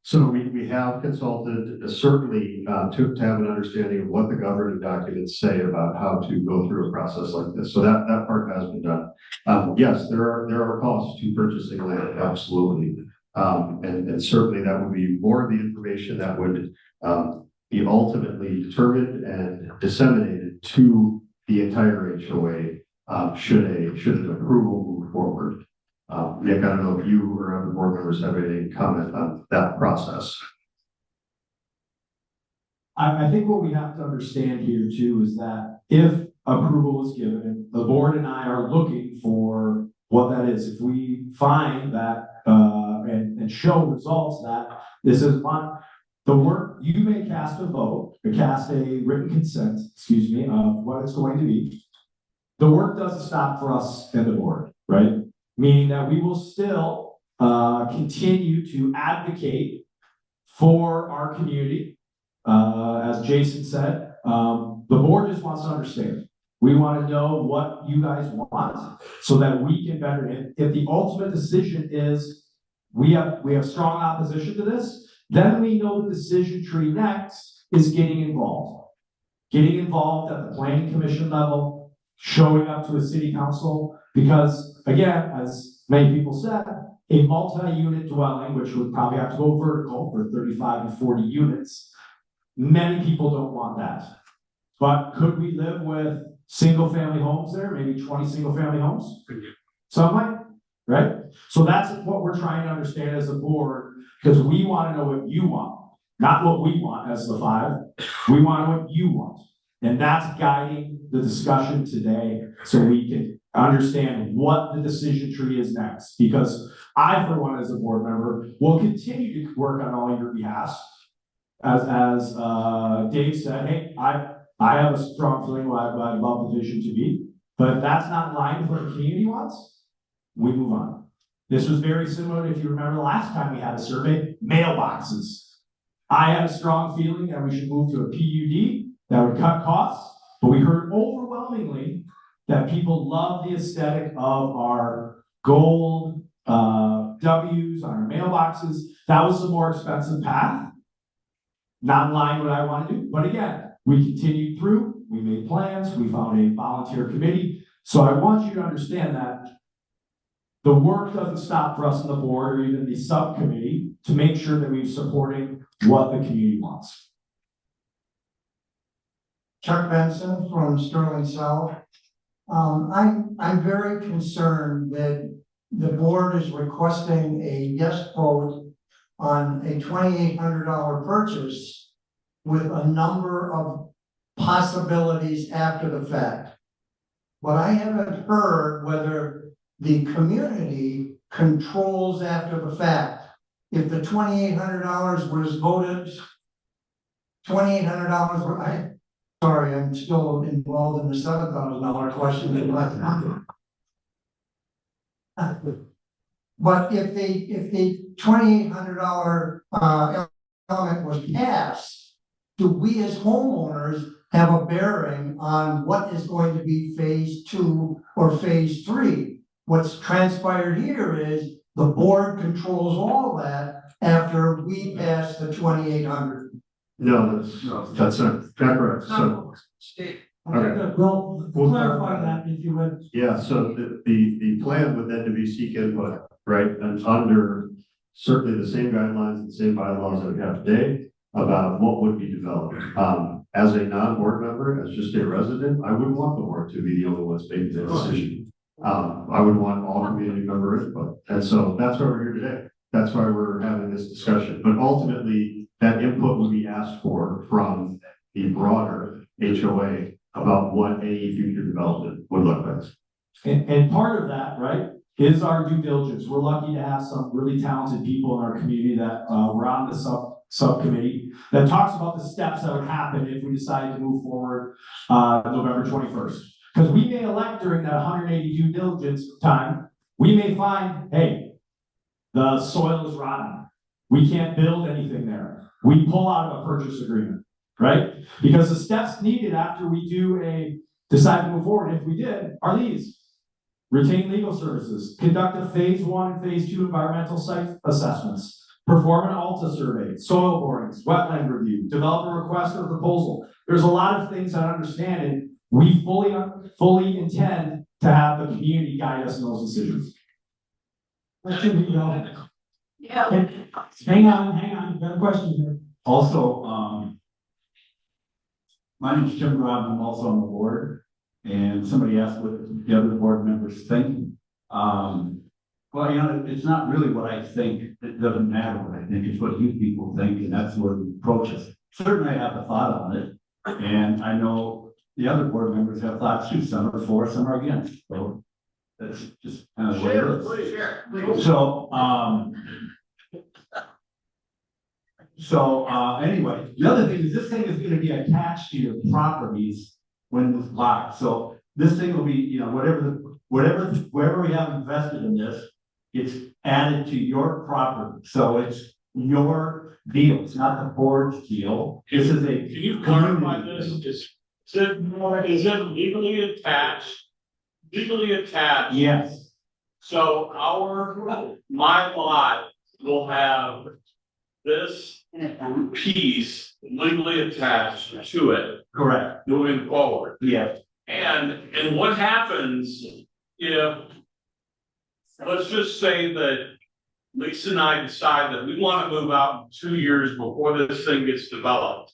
So we have consulted certainly to have an understanding of what the governing documents say about how to go through a process like this. So that part has been done. Yes, there are costs to purchasing land, absolutely. And certainly that would be more of the information that would be ultimately determined and disseminated to the entire HOA should an approval move forward. Nick, I don't know if you or other board members have any comment on that process. I think what we have to understand here too is that if approval is given, the board and I are looking for what that is. If we find that, and show results that this is not the work, you may cast a vote, or cast a written consent, excuse me, of what it's going to be. The work doesn't stop for us and the board, right? Meaning that we will still continue to advocate for our community. As Jason said, the board just wants to understand. We want to know what you guys want so that we can better it. If the ultimate decision is we have strong opposition to this, then we know the decision tree next is getting involved. Getting involved at the planning commission level, showing up to a city council, because again, as many people said, a multi-unit dwelling, which would probably have to go vertical for 35 to 40 units, many people don't want that. But could we live with single-family homes there, maybe 20 single-family homes? Some might, right? So that's what we're trying to understand as a board, because we want to know what you want, not what we want as the five. We want to know what you want. And that's guiding the discussion today so we can understand what the decision tree is next. Because I, for one, as a board member, will continue to work on all your behalf. As Dave said, hey, I have a strong feeling what I'd love the vision to be. But if that's not in line with what the community wants, we move on. This was very similar, if you remember the last time we had a survey, mailboxes. I had a strong feeling that we should move to a PUD that would cut costs, but we heard overwhelmingly that people love the aesthetic of our gold W's on our mailboxes. That was the more expensive path. Not in line with what I want to do, but again, we continued through, we made plans, we found a volunteer committee. So I want you to understand that the work doesn't stop for us on the board or even the subcommittee to make sure that we're supporting what the community wants. Chuck Benson from Sterling South. I'm very concerned that the board is requesting a yes vote on a $2,800 purchase with a number of possibilities after the fact. But I haven't heard whether the community controls after the fact. If the $2,800 was voted, $2,800, sorry, I'm still involved in the $7,000 question. But if the $2,800 element was passed, do we as homeowners have a bearing on what is going to be phase 2 or phase 3? What's transpired here is the board controls all that after we pass the $2,800. No, that's not correct. So, okay. Well, clarify that if you would. Yeah, so the plan would then to be seek input, right? And under certainly the same guidelines and the same bylaws that we have today about what would be developed. As a non-board member, as just a resident, I wouldn't want the board to be the only ones making the decision. I would want all community member input. And so that's why we're here today. That's why we're having this discussion. But ultimately, that input would be asked for from the broader HOA about what any future development would look like. And part of that, right, is our due diligence. We're lucky to have some really talented people in our community that were on the subcommittee that talks about the steps that would happen if we decided to move forward November 21st. Because we may elect during that 180 due diligence time, we may find, hey, the soil is rotten. We can't build anything there. We pull out of a purchase agreement, right? Because the steps needed after we decide to move forward, if we did, are these. Retain legal services, conduct a phase 1 and phase 2 environmental site assessments, perform an Alta survey, soil borings, wetland review, develop a request for proposal. There's a lot of things that I understand, and we fully intend to have the community guide us in those decisions. Question, you know, Yeah. hang on, got a question here. Also, my name is Jim Rob, I'm also on the board, and somebody asked what the other board members think. Well, you know, it's not really what I think, it doesn't matter what I think, it's what you people think, and that's where the approach is. Certainly I have a thought on it, and I know the other board members have thoughts too, some are for, some are against, so that's just kind of what it is. So, anyway, the other thing is this thing is gonna be attached to your properties when it's locked. So this thing will be, you know, wherever we have invested in this, it's added to your property. So it's your deal. It's not the board's deal. This is a. Can you clarify this? Is it legally attached? Legally attached? Yes, So my lot will have this piece legally attached to it correct. moving forward. Yes. And what happens if, let's just say that Lisa and I decide that we want to move out in 2 years before this thing gets developed.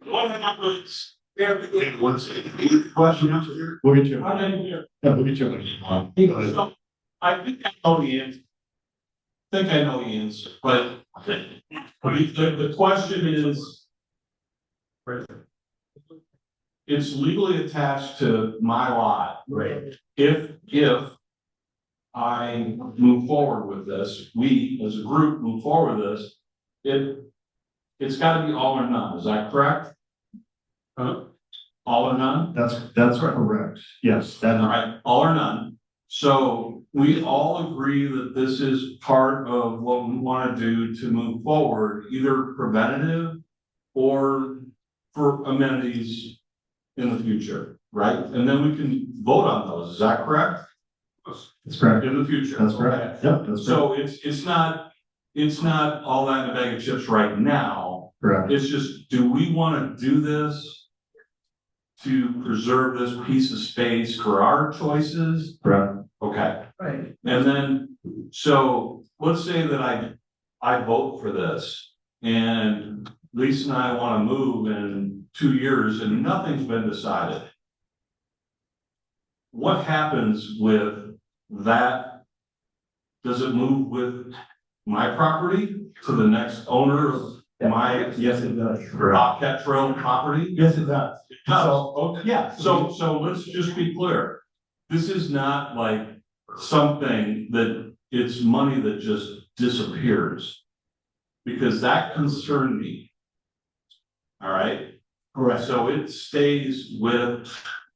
What happens? Question answer here? We'll get you. I didn't hear. Yeah, we'll get you. So, I think I know the answer. But the question is, it's legally attached to my lot. Right. If I move forward with this, we as a group move forward with this, it's gotta be all or none, is that correct? All or none? That's correct. Yes, All right, all or none. So we all agree that this is part of what we want to do to move forward, either preventative or for amenities in the future, right? And then we can vote on those, is that correct? that's correct. In the future. That's correct. Yep, that's So it's not all that in a bag of chips right now. correct. It's just, do we want to do this to preserve this piece of space for our choices? Correct. Okay. Right. And then, so let's say that I vote for this and Lisa and I want to move in 2 years and nothing's been decided. What happens with that? Does it move with my property to the next owner of my Yes, it does. Bobcat Trail property? Yes, it does. It does. So, Okay. yeah. So let's just be clear. This is not like something that it's money that just disappears. Because that concerned me. All right, correct. so it stays with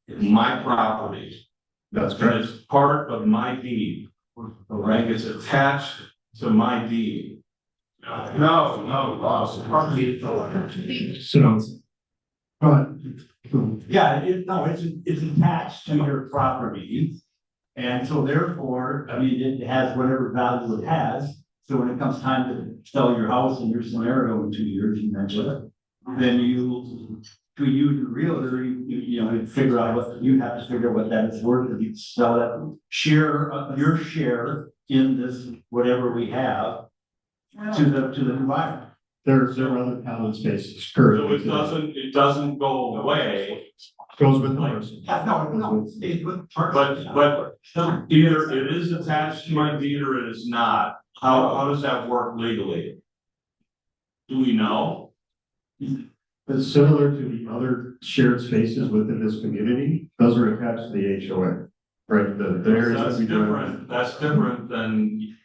my property. That's And correct. it's part of my deed. All right, it's attached to my deed. No, lost. So. Go ahead. Yeah, it's attached to your property. And so therefore, I mean, it has whatever value it has. So when it comes time to sell your house in your scenario in 2 years, you mentioned it, then the realtor, you know, figure out what, you have to figure out what that is worth, and you sell it, your share in this, whatever we have, to the buyer. There are other common spaces So currently. it doesn't go away, Goes with the person. No, it stays with. but either it is attached to my deed or it is not. How does that work legally? Do we know? It's similar to the other shared spaces within this community. Those are attached to the HOA. Right, the areas that That's we do. different, that's different than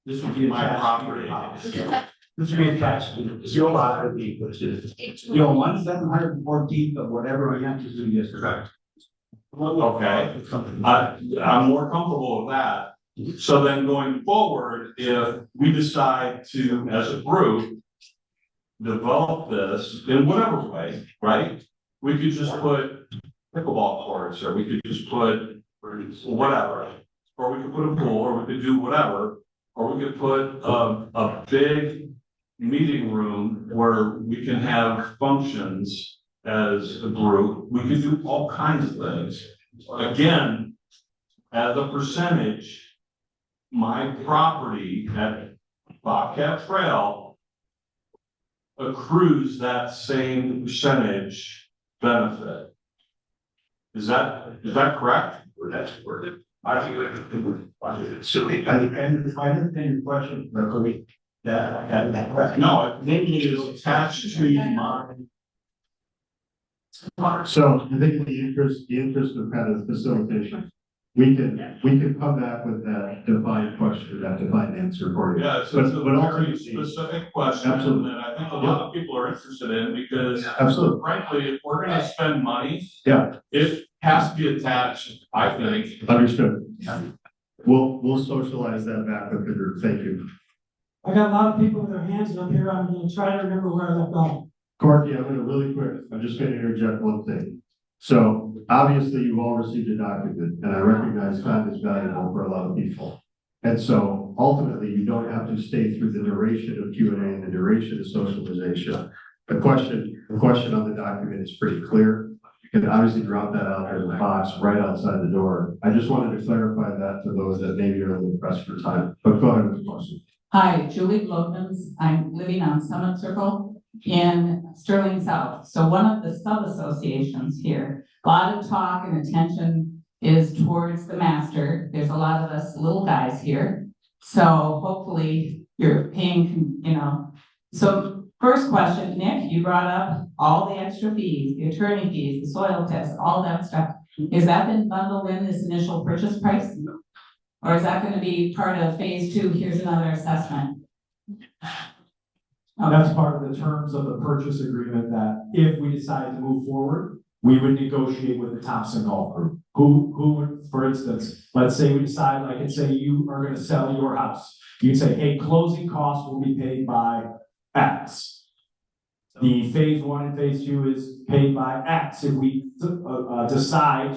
This would be my attached to your property. house. This would be attached to your property, which is, you know, 1/714th of whatever you have to do is correct. Okay, I'm more comfortable with that. So then going forward, if we decide to, as a group, develop this in whatever way, right? We could just put pickleball courts, or we could just put whatever, or we could put a pool, or we could do whatever. or we could put a big meeting room where we can have functions as a group. We could do all kinds of things. Again, as a percentage, my property at Bobcat Trail accrues that same percentage benefit. Is that correct? Or that's worded? I think it's silly. I understand your question, correctly. No, it maybe is attached to mine. So I think in the interest of kind of facilitation, we can come back with that defined question, that defined answer for you. Yeah, it's But a very ultimately- specific question Absolutely. that I think a lot of people are interested in because Absolutely. frankly, if we're gonna spend money, Yeah, it has to be attached, I think. understood. We'll socialize that back with the group. Thank you. I got a lot of people with their hands up here. I'm gonna try to remember where I left off. Corky, I'm just gonna interject one thing. So obviously you've all received a document and I recognize time is valuable for a lot of people. And so ultimately you don't have to stay through the duration of Q&A and the duration of socialization. The question on the document is pretty clear. You can obviously drop that out in the box right outside the door. I just wanted to clarify that to those that maybe are a little pressed for time, but go ahead with the question. Hi, Julie Blokmans. I'm living on Summit Circle in Sterling South. So one of the sub-associations here, a lot of talk and attention is towards the master. There's a lot of us little guys here. So hopefully you're paying, So first question, Nick, you brought up all the extra fees, the attorney fees, the soil tests, all that stuff. Is that been bundled in this initial purchase price? Or is that going to be part of phase 2? Here's another assessment. That's part of the terms of the purchase agreement that if we decide to move forward, we would negotiate with the Thompson Golf Group. Who would, for instance, let's say we decide, like, and say you are gonna sell your house. You'd say, hey, closing costs will be paid by X. The phase 1 and phase 2 is paid by X. If we decide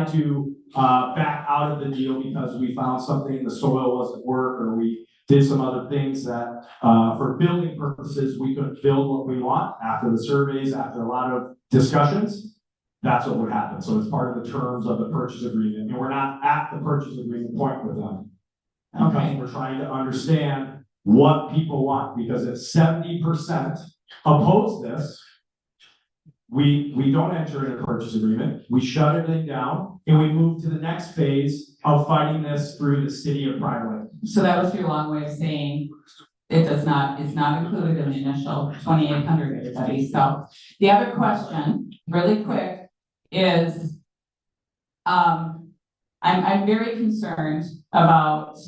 to back out of the deal because we found something, the soil wasn't work, or we did some other things that, for building purposes, we couldn't build what we want after the surveys, after a lot of discussions, that's what would happen. So it's part of the terms of the purchase agreement, and we're not at the purchase agreement point with them. Okay. We're trying to understand what people want, because if 70% oppose this, we don't enter into a purchase agreement, we shut everything down, and we move to the next phase of fighting this through the city of Prior Lake. So that was your long way of saying it's not included in the initial 2,800, everybody. So the other question, really quick, is I'm very concerned about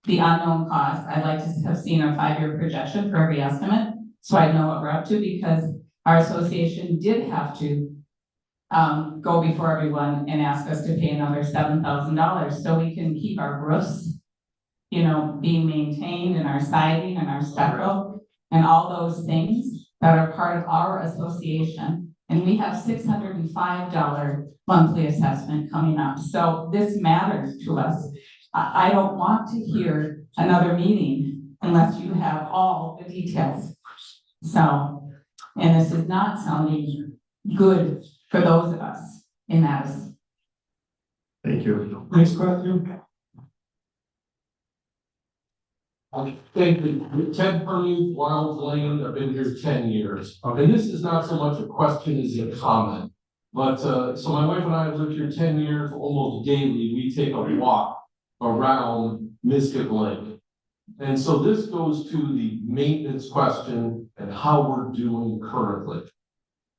the unknown costs. I'd like to have seen a 5-year projection for every estimate, so I know what we're up to, because our association did have to go before everyone and ask us to pay another $7,000 so we can keep our roofs, being maintained, and our siding and our stucco and all those things that are part of our association. And we have $605 monthly assessment coming up. So this matters to us. I don't want to hear another meeting unless you have all the details. So, and this is not sounding good for those of us in Madison. Thank you. Next question. Thank you. Ted Purley, Wild Lane, I've been here 10 years. And this is not so much a question as a comment. But, so my wife and I have lived here 10 years, almost daily. We take a walk around Mystic Lake. And so this goes to the maintenance question and how we're doing currently.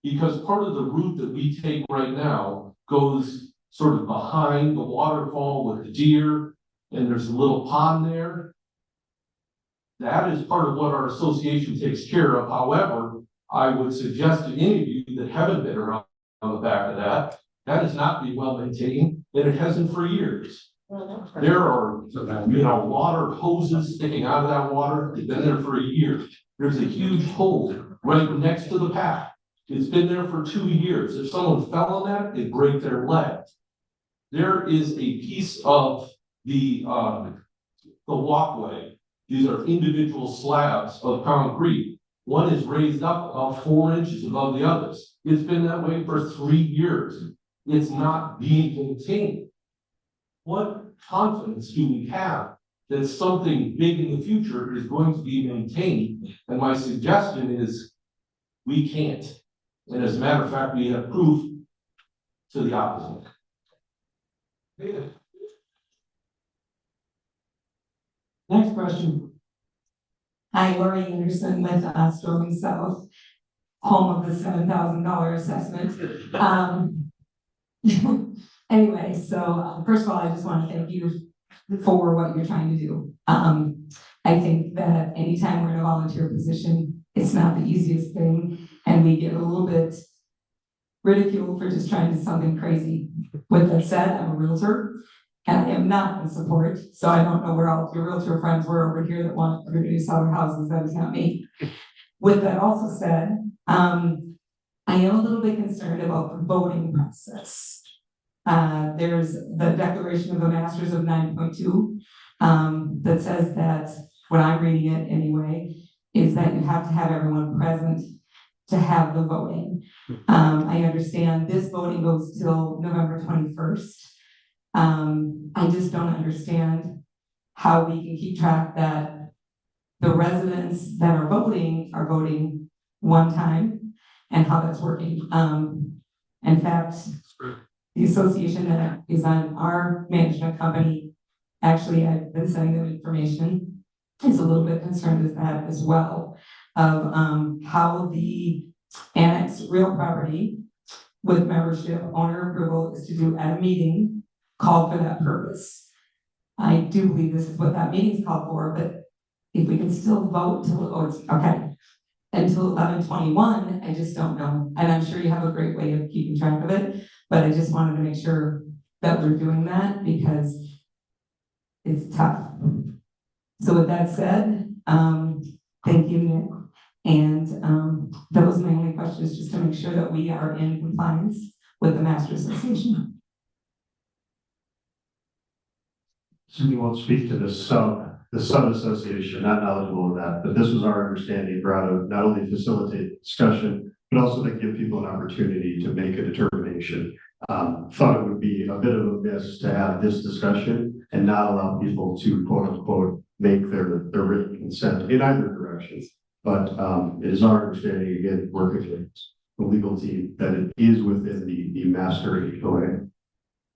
Because part of the route that we take right now goes sort of behind the waterfall with the deer, and there's a little pond there. That is part of what our association takes care of. However, I would suggest to any of you that haven't been around on the back of that, that is not being well maintained, and it hasn't for years. There are, water hoses sticking out of that water. They've been there for a year. There's a huge hole right next to the path. It's been there for 2 years. If someone fell on that, it'd break their leg. There is a piece of the the walkway. These are individual slabs of concrete. One is raised up about 4 inches above the others. It's been that way for 3 years. It's not being maintained. What confidence do we have that something big in the future is going to be maintained? And my suggestion is we can't. And as a matter of fact, we have proof to the opposite. Next question. Hi, Lori Anderson with Sterling South, home of the $7,000 assessment. Anyway, so first of all, I just want to thank you for what you're trying to do. I think that anytime we're in a volunteer position, it's not the easiest thing, and we get a little bit ridiculed for just trying to do something crazy. With that said, I'm a realtor, and I am not in support, so I don't know where all your realtor friends were over here that want everybody to sell their houses. That is not me. With that also said, I am a little bit concerned about the voting process. There's the Declaration of the Masters of 9.2 that says that, when I'm reading it anyway, is that you have to have everyone present to have the voting. I understand this voting goes till November 21st. I just don't understand how we can keep track that the residents that are voting one time and how that's working. In fact, the association that is on our management company, actually, I've been sending them information, is a little bit concerned with that as well, of how the annexed real property with membership owner approval is to do at a meeting called for that purpose. I do believe this is what that meeting's called for, but if we can still vote until 11/21, I just don't know. And I'm sure you have a great way of keeping track of it, but I just wanted to make sure that we're doing that because it's tough. So with that said, thank you, Nick. And that was my only question, is just to make sure that we are in compliance with the Master Association. Cindy won't speak to the sub-association, not knowledgeable of that, but this was our understanding, brought to not only facilitate discussion, but also to give people an opportunity to make a determination. Thought it would be a bit of a miss to have this discussion and not allow people to quote unquote make their written consent in either direction. But it is our understanding, again, working with the legal team, that it is within the master HOA.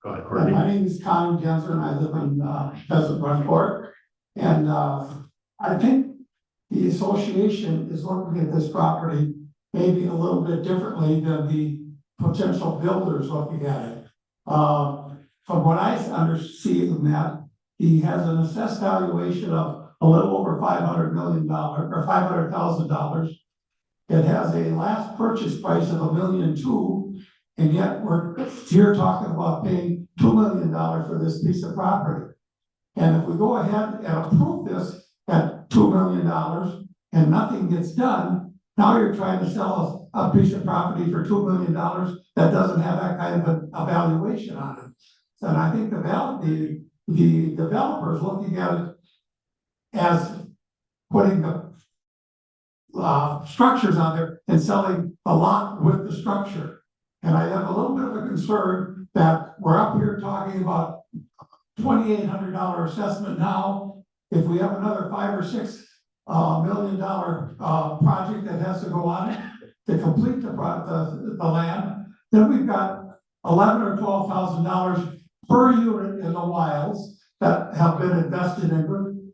Go ahead, Courtney. My name is Connie Jensen, I live in Pheasant Run Court, and I think the association is looking at this property maybe a little bit differently than the potential builders looking at it. From what I see in that, he has an assessed valuation of a little over $500 million or $500,000. It has a last purchase price of $1.2 million, and yet we're here talking about paying $2 million for this piece of property. And if we go ahead and approve this at $2 million and nothing gets done, now you're trying to sell a piece of property for $2 million that doesn't have that kind of a valuation on it. And I think the developers looking at it as putting the structures on there and selling a lot with the structure. And I have a little bit of a concern that we're up here talking about $2,800 assessment now. If we have another $5 or $6 million project that has to go on it to complete the land, then we've got $11,000 or $12,000 per unit in the wilds that have been invested in.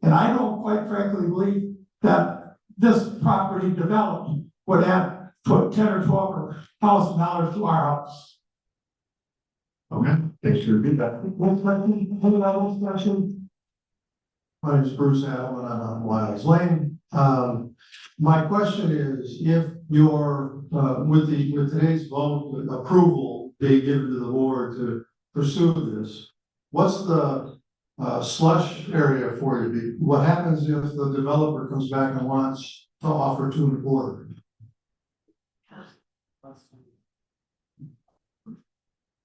And I don't quite frankly believe that this property developed would add $10,000 or $12,000 to our house. Okay, thanks for your feedback. One question. My name is Bruce Allen, I'm on Wiles Lane. My question is, if you're with today's vote approval being given to the board to pursue this, what's the slush area for you? What happens if the developer comes back and wants to offer to the board?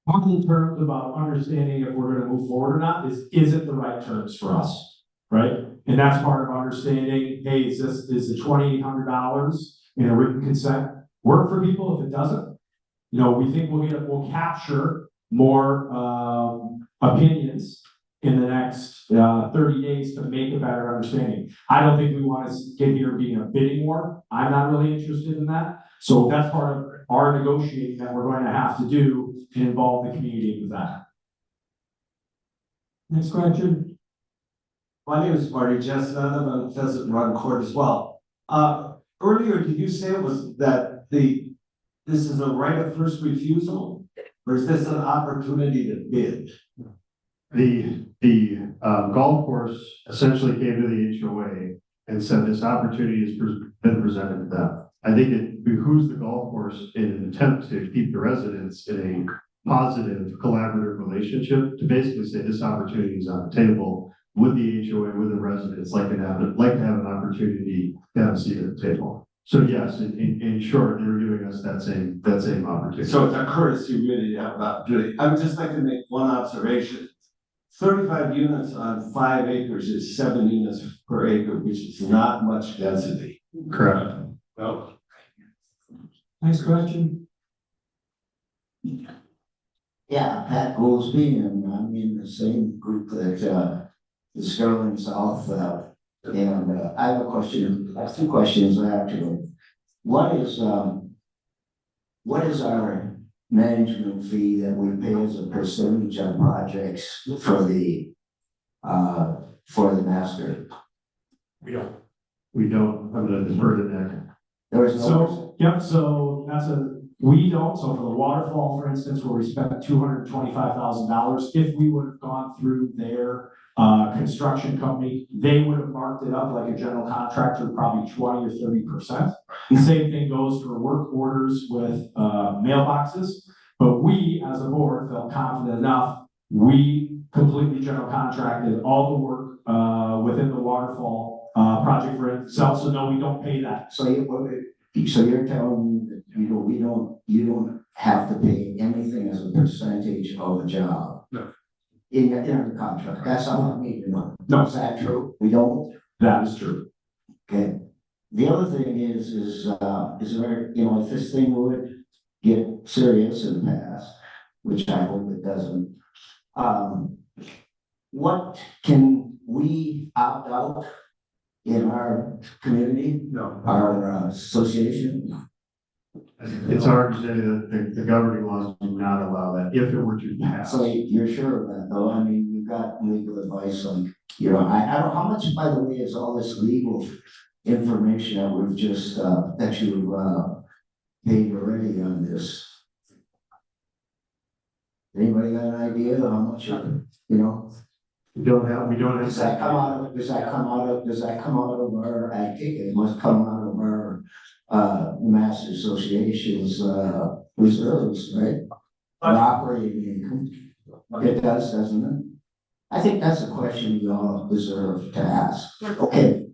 Talking in terms about understanding if we're gonna move forward or not, is it the right terms for us? right? And that's part of understanding, hey, is the $2,800 in a written consent work for people? If it doesn't, we think we'll capture more, opinions in the next, 30 days to make a better understanding. I don't think we want to get here being a bidding war. I'm not really interested in that. So that's part of our negotiating that we're going to have to do to involve the community with that. Next question. My name is Marty Jensen, I'm on Pheasant Run Court as well. Earlier, did you say that this is a right of first refusal? Or is this an opportunity to bid? The golf course essentially came to the HOA and said this opportunity has been presented to them. I think it behooves the golf course in an attempt to keep the residents in a positive collaborative relationship to basically say this opportunity is on the table with the HOA, with the residents, like to have an opportunity to have a seat at the table. So yes, in short, they were giving us that same opportunity. So it's a courtesy really to have an opportunity. I would just like to make one observation. 35 units on 5 acres is 7 units per acre, which is not much density. Correct. Well, Next question. Yeah, Pat Goolsby, and I'm in the same group that the Sterling South, and I have a question, I have 2 questions actually. What is our management fee that we pay as a percentage on projects for the master? We don't. I'm gonna defer to Nick. There is no. So we don't. So for the waterfall, for instance, where we spent $225,000, if we would have gone through their construction company, they would have marked it up like a general contractor, probably 20 or 30%. The same thing goes for work orders with mailboxes. But we, as a board, felt confident enough. We completely general contracted all the work within the waterfall project for itself. So no, we don't pay that. So you're telling me that you don't have to pay anything as a percentage of a job? No. In the contract, that's all I need to know. No. Is that true? We don't? That is true. Okay. The other thing is there, if this thing would get serious and pass, which I hope it doesn't, what can we opt out in our community? No. Our association? It's our understanding that the governing laws do not allow that if it were to pass. So you're sure of that though? I mean, you've got legal advice like, I don't, how much, by the way, is all this legal information that we've just, that you've paid already on this? Anybody got an idea of how much, We don't have. Does that come out of our, I take it must come out of our, Mass Association's, reserves, right? Our operating income. It does, doesn't it? I think that's a question you all deserve to ask. Okay.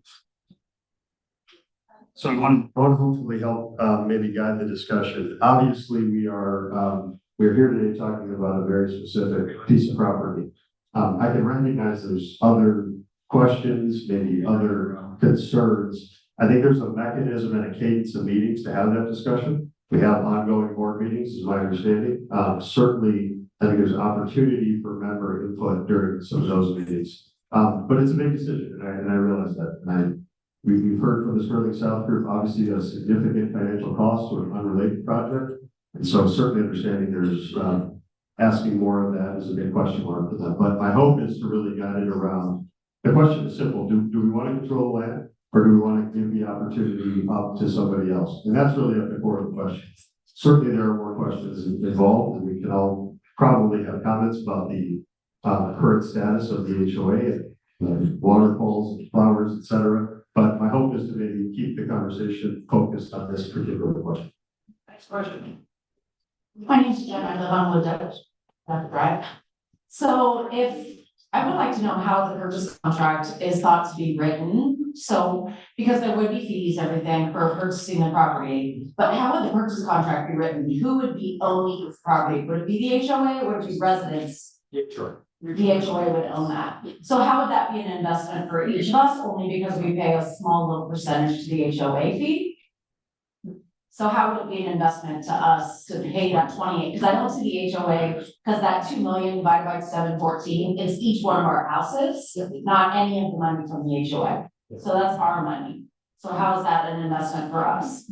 So I want to hopefully help maybe guide the discussion. Obviously, we're here today talking about a very specific piece of property. I can recognize there's other questions, maybe other concerns. I think there's a mechanism and a cadence of meetings to have that discussion. We have ongoing board meetings, is my understanding. Certainly, I think there's an opportunity for member input during some of those meetings. But it's a big decision, and I realize that. We've heard from the Sterling South Group, obviously a significant financial cost to an unrelated project. And so certainly understanding there's asking more of that is a big question mark for them. But my hope is to really guide it around. The question is simple. Do we want to control the land, or do we want to give the opportunity up to somebody else? And that's really at the core of the question. Certainly there are more questions involved, and we can all probably have comments about the current status of the HOA and waterfalls and flowers, etc. But my hope is to maybe keep the conversation focused on this particular question. Next question. My name's Jen, I live on Wood Drive. So I would like to know how the purchase contract is thought to be written. So, because there would be fees, everything for purchasing the property, but how would the purchase contract be written? Who would be owning the property? Would it be the HOA or would it be residents? Yeah, sure. The HOA would own that. So how would that be an investment for each of us? Only because we pay a small little percentage to the HOA fee? So how would it be an investment to us to pay that 28? Because I don't see the HOA, because that 2 million divided by 714 is each one of our houses, not any of the money from the HOA. So that's our money. So how is that an investment for us?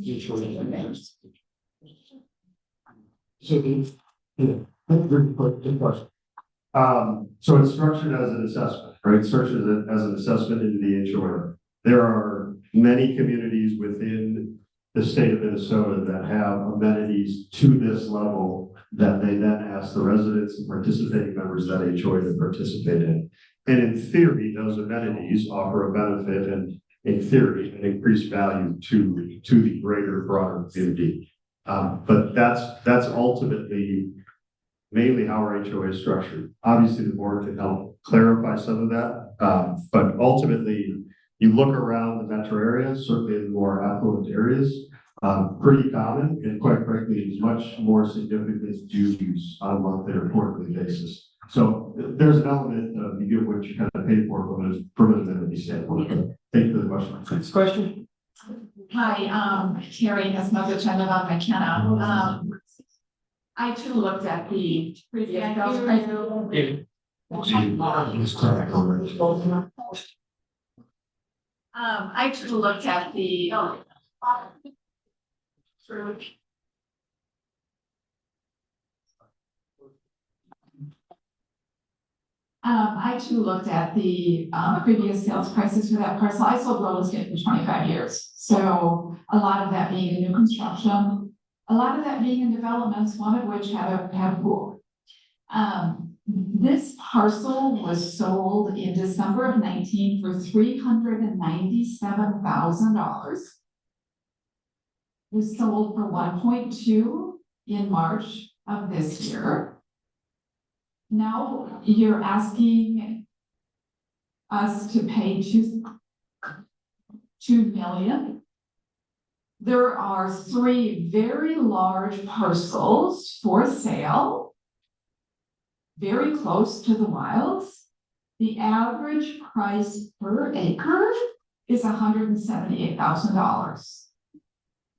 So it's structured as an assessment, right? Structured as an assessment into the HOA. There are many communities within the state of Minnesota that have amenities to this level that they then ask the residents and participating members of that HOA to participate in. And in theory, those amenities offer a benefit and in theory, an increased value to the greater broader community. But that's ultimately mainly how our HOA is structured. Obviously, the board can help clarify some of that. But ultimately, you look around the metro areas, certainly in the more affluent areas, pretty common, and quite frankly, is much more significant dues on a monthly or quarterly basis. So there's an element of you get what you kind of pay for from an amenity standpoint. Thank you for the question. Next question. Hi, Terry Nesmother, I live on McKenna. I too looked at the previous sales price. I too looked at the. I too looked at the previous sales prices for that parcel. I sold real estate for 25 years. So a lot of that being in new construction, a lot of that being in developments, one of which had a pool. This parcel was sold in December of 19 for $397,000. It was sold for 1.2 in March of this year. Now you're asking us to pay $2 million. There are 3 very large parcels for sale, very close to the wilds. The average price per acre is $178,000.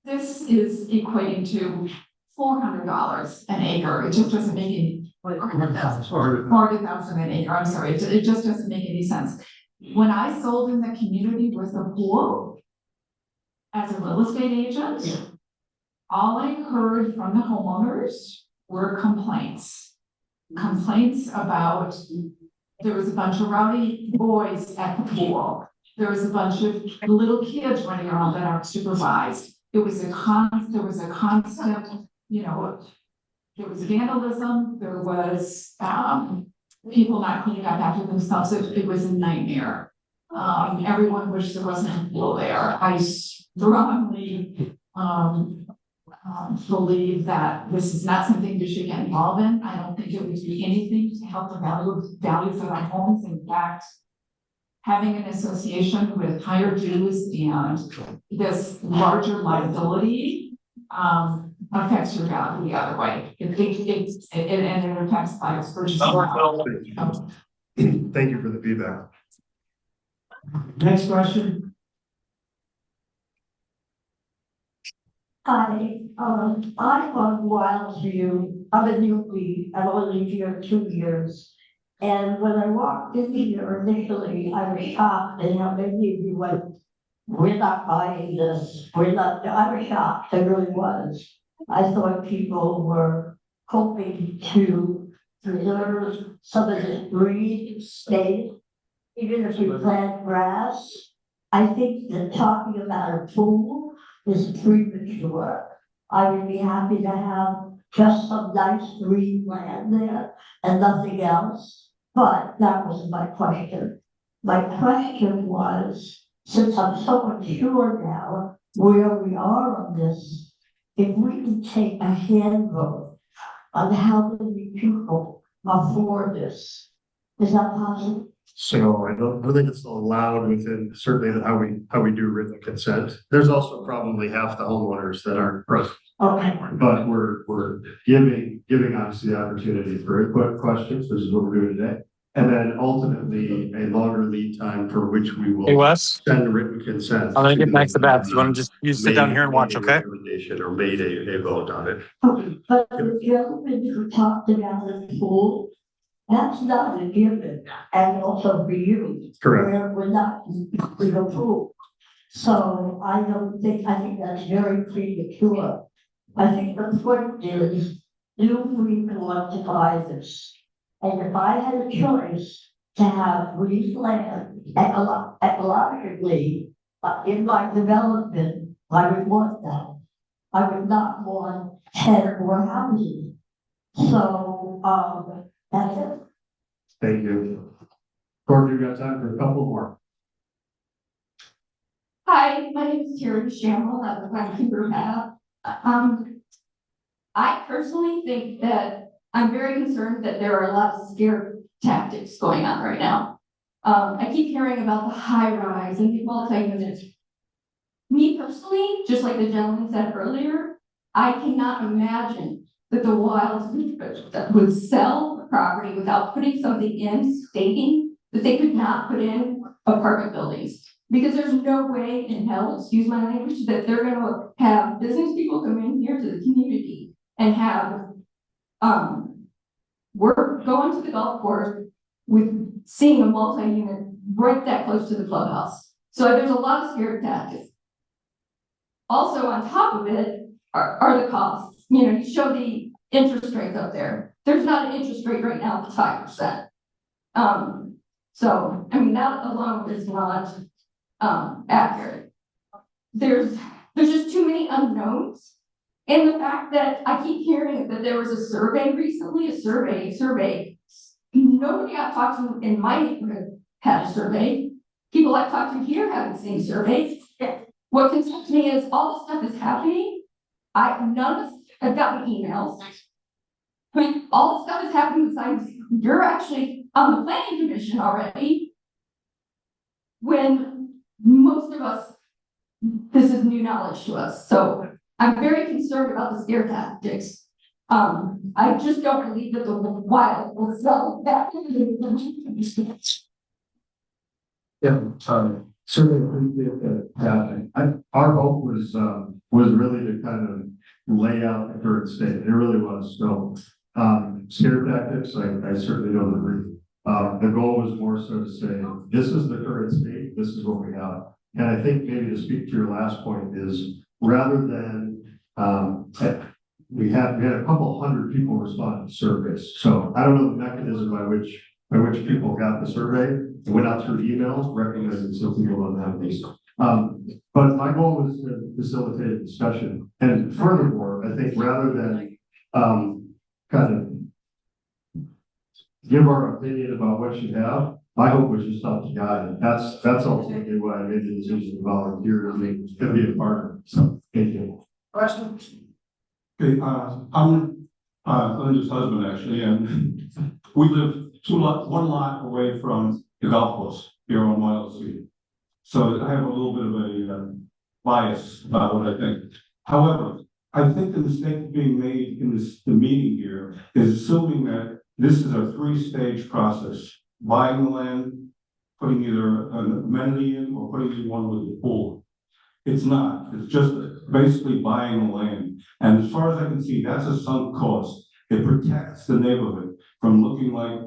This is equating to $400 an acre. It just doesn't make any. 400,000 an acre. I'm sorry. It just doesn't make any sense. When I sold in the community with a pool as a real estate agent, all I heard from the homeowners were complaints. Complaints about there was a bunch of rowdy boys at the pool. There was a bunch of little kids running around that aren't supervised. There was a constant, there was vandalism, there was people not cleaning up after themselves. It was a nightmare. Everyone wished there wasn't a pool there. I strongly believe that this is not something we should get involved in. I don't think it would do anything to help the value for our homes. In fact, having an association with higher dues and this larger liability affects your value the other way. It affects buyers purchase. Thank you for the feedback. Next question. Hi, I'm on Wildview. I'm a newbie. I've only lived here 2 years. And when I walked in here initially, I was shocked at how many of you went, we're not buying this. I was shocked. I really was. I thought people were hoping to preserve some of this green space, even if you plant grass. I think that talking about a pool is premature. I would be happy to have just some nice green land there and nothing else, but that wasn't my question. My question was, since I'm so unsure now where we are on this, if we can take a hand vote on how many people afford this, is that possible? So I don't think it's allowed within certainly how we do written consent. There's also probably half the homeowners that aren't present. Okay. But we're giving obviously the opportunity for input questions, which is what we're doing today. And then ultimately, a longer lead time for which we will. Hey, Wes, send written consent. I'm gonna get back to the bath. You wanna just, you sit down here and watch, okay? Recommendation or made a vote on it. But the gentleman who talked about the pool, that's not a given, and also for you. Correct. We're not in the pool. So I think that's very premature. I think the point is, do we want to buy this? And if I had a choice to have green land ecologically in my development, I would want that. I would not want 10 more houses. So, that's it. Thank you. Courtney, we got time for a couple more. Hi, my name is Karen Shamble, I'm a Vancouver Path. I personally think that I'm very concerned that there are a lot of scare tactics going on right now. I keep hearing about the high rise and the multi-units. Me personally, just like the gentleman said earlier, I cannot imagine that the Wilds would sell the property without putting something in stating that they could not put in apartment buildings. Because there's no way in hell, excuse my language, that they're gonna have business people come in here to the community and have we're going to the golf course with seeing a multi-unit right that close to the clubhouse. So there's a lot of scare tactics. Also on top of it are the costs. You know, you show the interest rates up there. There's not an interest rate right now of 5%. So I mean that alone is not accurate. There's just too many unknowns. And the fact that I keep hearing that there was a survey recently, a survey. Nobody I've talked to in my neighborhood had a survey. People I've talked to here haven't seen surveys. What concerns me is all this stuff is happening. None of us have gotten emails. I mean, all this stuff is happening besides you're actually on the planning commission already. When most of us, this is new knowledge to us. So I'm very concerned about the scare tactics. I just don't believe that the Wild will sell that. Yeah, certainly appreciate that. Our hope was really to kind of lay out the current state. It really was. So, scare tactics, I certainly don't agree. The goal was more so to say, this is the current state, this is what we have. And I think maybe to speak to your last point is, rather than, we had a couple hundred people respond to surveys. So I don't know the mechanism by which people got the survey. It went out through emails, recognizing some people don't have these. But my goal was to facilitate a discussion. And furthermore, I think rather than kind of give our opinion about what you have, my hope was just up to God. And that's ultimately why I made the decision to volunteer and to be a partner. So thank you. Questions? Okay, I'm Linda's husband actually, and we live one lot away from the golf course here on Wild Street. So I have a little bit of a bias about what I think. However, I think the mistake being made in the meeting here is assuming that this is a 3-stage process. Buying the land, putting either an amenity in or putting in one with the pool. It's not, it's just basically buying the land. And as far as I can see, that's a sunk cost. It protects the neighborhood from looking like,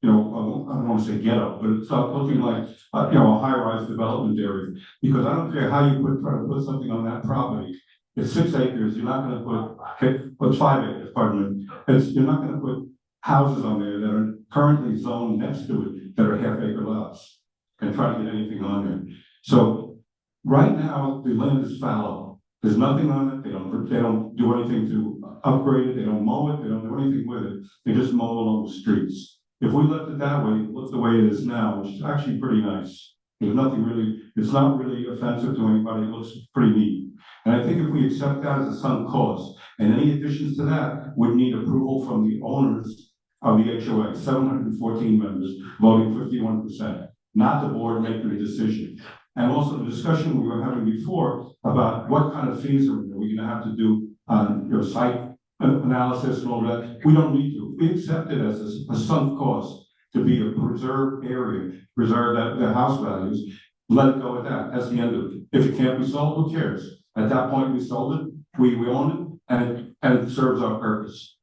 you know, I don't want to say ghetto, but it's not looking like, you know, a high-rise development area. Because I don't care how you try to put something on that property. It's 6 acres, you're not going to put, it's 5 acres, pardon me. You're not going to put houses on there that are currently zoned next to it that are half-acre lots and try to get anything on there. So right now, the land is fallow. There's nothing on it. They don't do anything to upgrade it. They don't mow it. They don't do anything with it. They just mow along the streets. If we left it that way, look the way it is now, which is actually pretty nice. There's nothing really, it's not really offensive to anybody. It looks pretty neat. And I think if we accept that as a sunk cost, and any additions to that would need approval from the owners of the HOA, 714 members voting 51%, not the board making the decision. And also the discussion we were having before about what kind of fees are we going to have to do on your site analysis and all that. We don't need to. We accept it as a sunk cost to be a preserved area, preserve the house values, let it go at that, that's the end of it. If it can't be sold, who cares? At that point, we sold it, we own it, and it serves our purpose.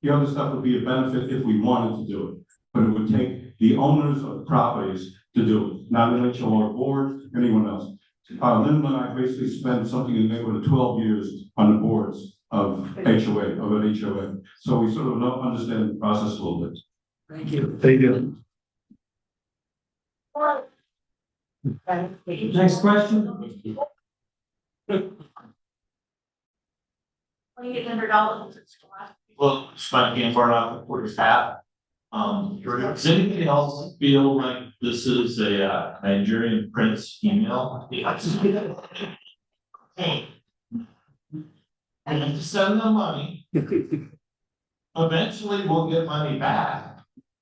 The other stuff would be a benefit if we wanted to do it, but it would take the owners of the properties to do it, not an HOA board, anyone else. Linda and I basically spent something in the neighborhood of 12 years on the boards of HOA, of an HOA. So we sort of understand the process a little bit. Thank you. Thank you. Next question? $2,800. Well, spent again for enough for his hat. Does anybody else feel like this is a Nigerian prince email? Hey. And to send them money. Eventually we'll get money back.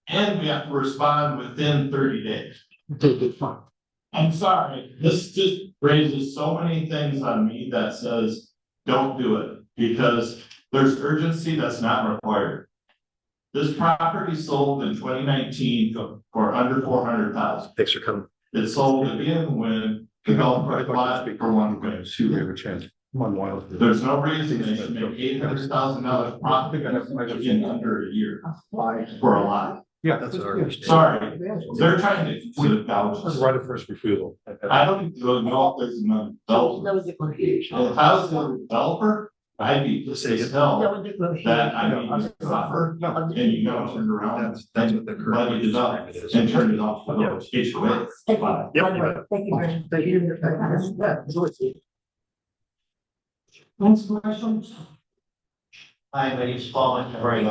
And we have to respond within 30 days. I'm sorry, this just raises so many things on me that says, don't do it, because there's urgency that's not required. This property sold in 2019 for under 400,000. Thanks for coming. It sold again when developer applied for 1.2. There's no reason they should make $800,000 profit in under a year for a lot. Yeah, that's our. Sorry, they're trying to gouge. Right of first refusal. I don't even know if there's another developer. If I was a developer, I'd be pissed as hell that I need to suffer and you go turn around, then let it up and turn it off. HOA. Thank you very much. Next question? Hi, my name is Paul Montgomery.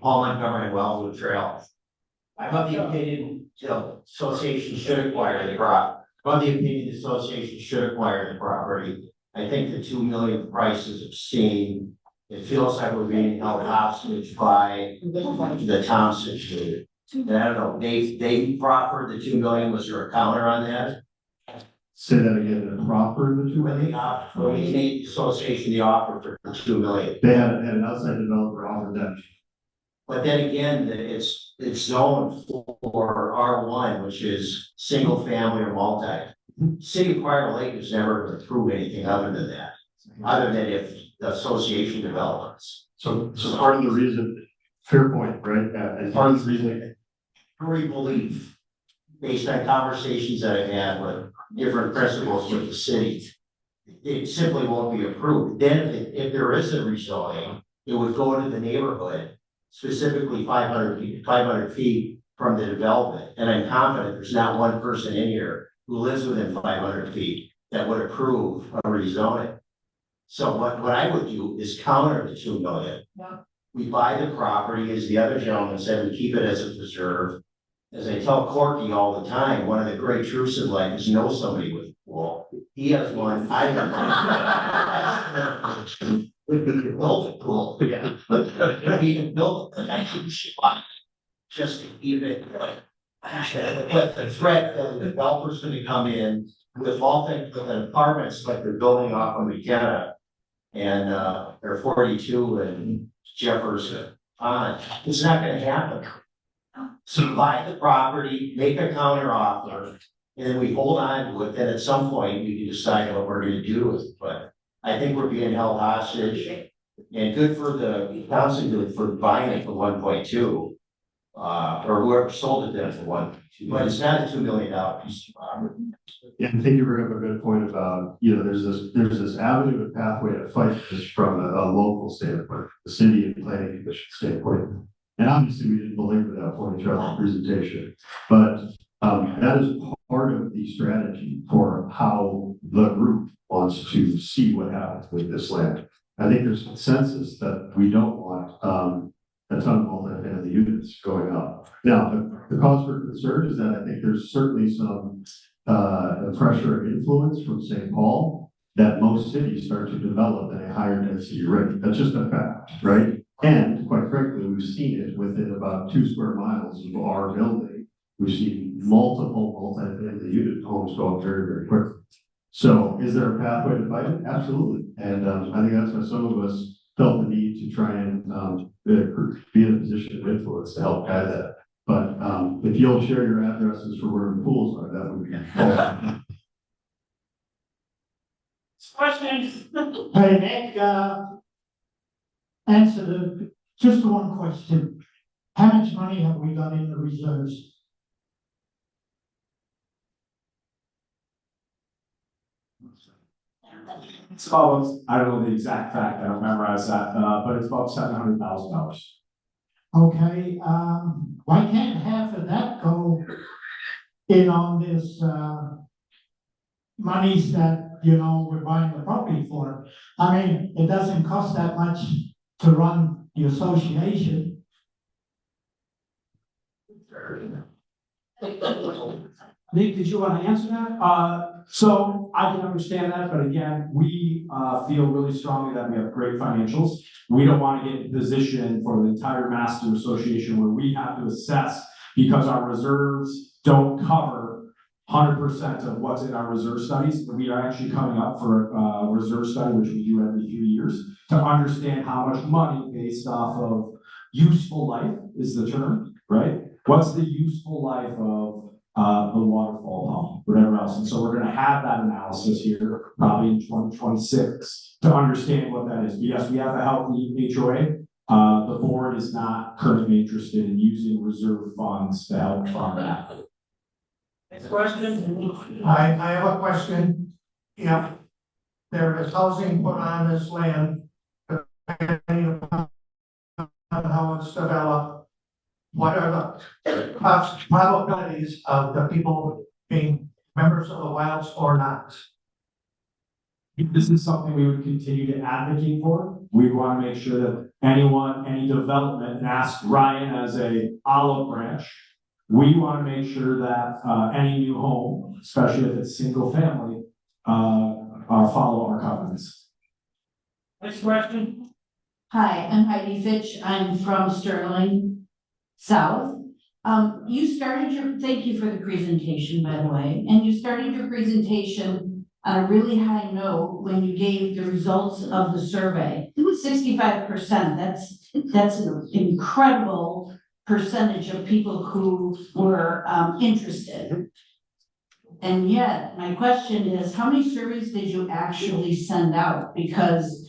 Paul Montgomery, Wellswood Trail. I'm of the opinion, association should acquire the property. I'm of the opinion the association should acquire the property. I think the 2 million price is obscene. It feels like we're being held hostage by the Thompson group. And I don't know, they proffered the 2 million. Was there a counter on that? Say that again, the proffer of the 2 million? When we made the association the offer for 2 million. They had an outside developer offer that. But then again, it's zoned for R1, which is single family or multi. City of Prior Lake has never going to prove anything other than that, other than if the association develops. So part of the reason, fair point, right? And part of the reason. Every belief, based on conversations that I've had with different principals with the city, it simply won't be approved. Then if there is a rezoning, it would go to the neighborhood, specifically 500 feet from the development. And I'm confident there's not one person in here who lives within 500 feet that would approve a rezoning. So what I would do is counter the 2 million. Yeah. We buy the property, as the other gentleman said, we keep it as a preserve. As I tell Corky all the time, one of the great truths in life is know somebody with a pool. He has one, I have one. We can build a pool, yeah, but we can build a nice spot just to keep it. But the threat that the developer's gonna come in with apartments like they're building off of McKenna and they're 42 and Jefferson on, it's not gonna happen. So buy the property, make a counter offer, and then we hold on to it, then at some point we can decide what we're gonna do with it, but I think we're being held hostage. And good for the Thompson Group for buying it for 1.2. Or whoever sold it then for 1.2, but it's not a $2 million piece of property. Yeah, I think you bring up a good point about, there's this avenue and pathway to fight this from a local standpoint, the city and planning commission standpoint. And obviously we didn't belabor that point throughout the presentation, but that is part of the strategy for how the group wants to see what happens with this land. I think there's consensus that we don't want a ton of multi-family units going up. Now, the cause for concern is that I think there's certainly some pressure and influence from St. Paul that most cities start to develop in a higher density rate. That's just a fact, right? And quite frankly, we've seen it within about 2 square miles of our building. We've seen multiple multi-family unit homes go up very, very quickly. So is there a pathway to fight it? Absolutely. And I think that's why some of us felt the need to try and, be in a position of influence to help guide that. But, if you'll share your addresses for where the pools are, that would be. Questions? Hey, Nick, answer just one question. How much money have we got in the reserves? It's about, I don't know the exact fact, I don't memorize that, but it's about $700,000. Okay, why can't half of that go in on this, monies that, we're buying the property for? I mean, it doesn't cost that much to run the association. Nick, did you want to answer that? So I can understand that, but again, we feel really strongly that we have great financials. We don't want to get in a position for the entire master association where we have to assess because our reserves don't cover 100% of what's in our reserve studies. We are actually coming up for a reserve study, which we do every few years, to understand how much money based off of useful life is the term, right? What's the useful life of the waterfall pump, whatever else. And so we're going to have that analysis here probably in 2026 to understand what that is. But yes, we have a healthy HOA. The board is not currently interested in using reserve funds to help fund that. Next question. I have a question. Yeah. There is housing put on this land, depending on how it's developed. What are the probabilities of the people being members of the Wilds or not? This is something we would continue to advocate for. We want to make sure that any development, and ask Ryan as a olive branch, we want to make sure that any new home, especially if it's single family, follow our covenants. Next question. Hi, I'm Heidi Fitch. I'm from Sterling South. Thank you for the presentation, by the way, and you started your presentation on a really high note when you gave the results of the survey. It was 65%. That's an incredible percentage of people who were interested. And yet, my question is, how many surveys did you actually send out? Because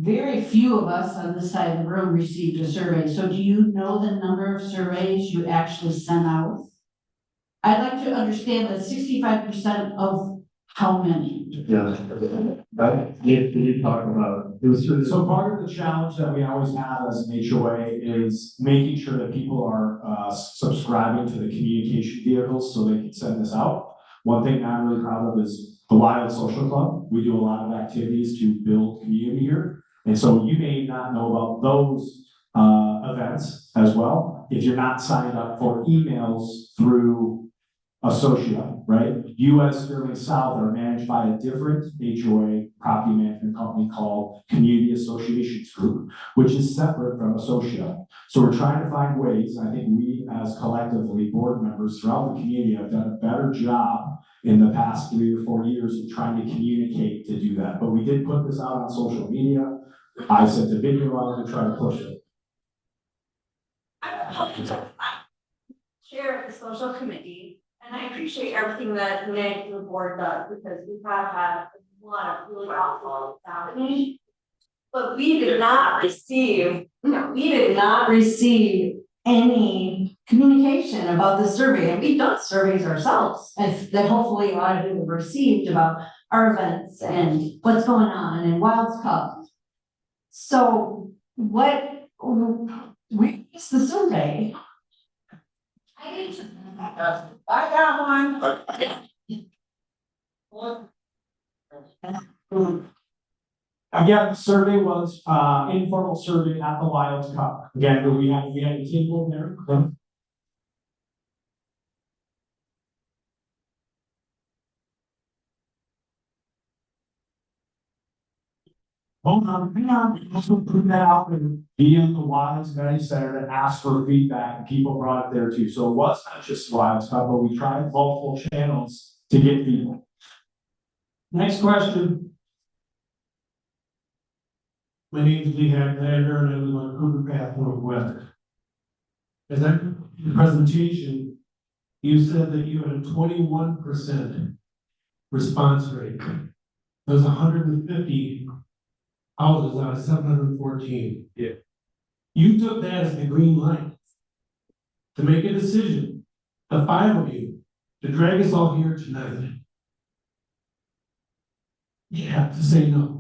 very few of us on this side of the room received a survey. So do you know the number of surveys you actually sent out? I'd like to understand that 65% of how many? Yeah. You talk about, it was sort of. So part of the challenge that we always have as an HOA is making sure that people are subscribing to the communication vehicles so they can send this out. One thing I'm really proud of is the Wild Social Club. We do a lot of activities to build community here. And so you may not know about those events as well if you're not signed up for emails through Associa, right? You as Sterling South are managed by a different HOA property management company called Community Associations Group, which is separate from Associa. So we're trying to find ways, and I think we as collectively board members throughout the community have done a better job in the past 3 or 4 years of trying to communicate to do that. But we did put this out on social media. I sent a video out to try to push it. Chair of the social committee, and I appreciate everything that Nick and the board does, because we have had a lot of really awful happening. But we did not receive any communication about the survey, and we've done surveys ourselves, that hopefully a lot of you have received about our events and what's going on in Wilds Cup. So where's the survey? I got one. Again, the survey was informal survey at the Wilds Cup. Again, we had a table there. Hold on, hang on. Let's put that out and be in the Wilds Betty Center and ask for feedback, and people brought it there too. So it was not just Wilds Cup, but we tried multiple channels to get people. Next question. My name is Lee Haglander, and I live on Cougar Path Northwest. As I, the presentation, you said that you had a 21% response rate. There's 150 houses out of 714. Yeah. You took that as the green light to make a decision, the 5 of you, to drag us all here tonight. You have to say no.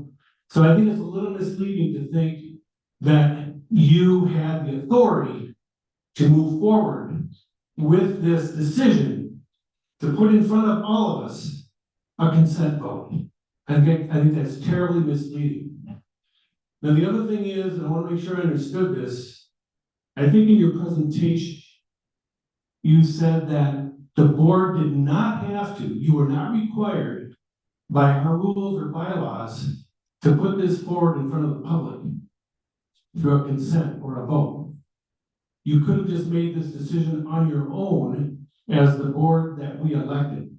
So I think it's a little misleading to think that you had the authority to move forward with this decision to put in front of all of us a consent vote. I think that's terribly misleading. Now, the other thing is, and I want to make sure I understood this, I think in your presentation, you said that the board did not have to, you were not required by our rules or bylaws to put this forward in front of the public through a consent or a vote. You could have just made this decision on your own as the board that we elected.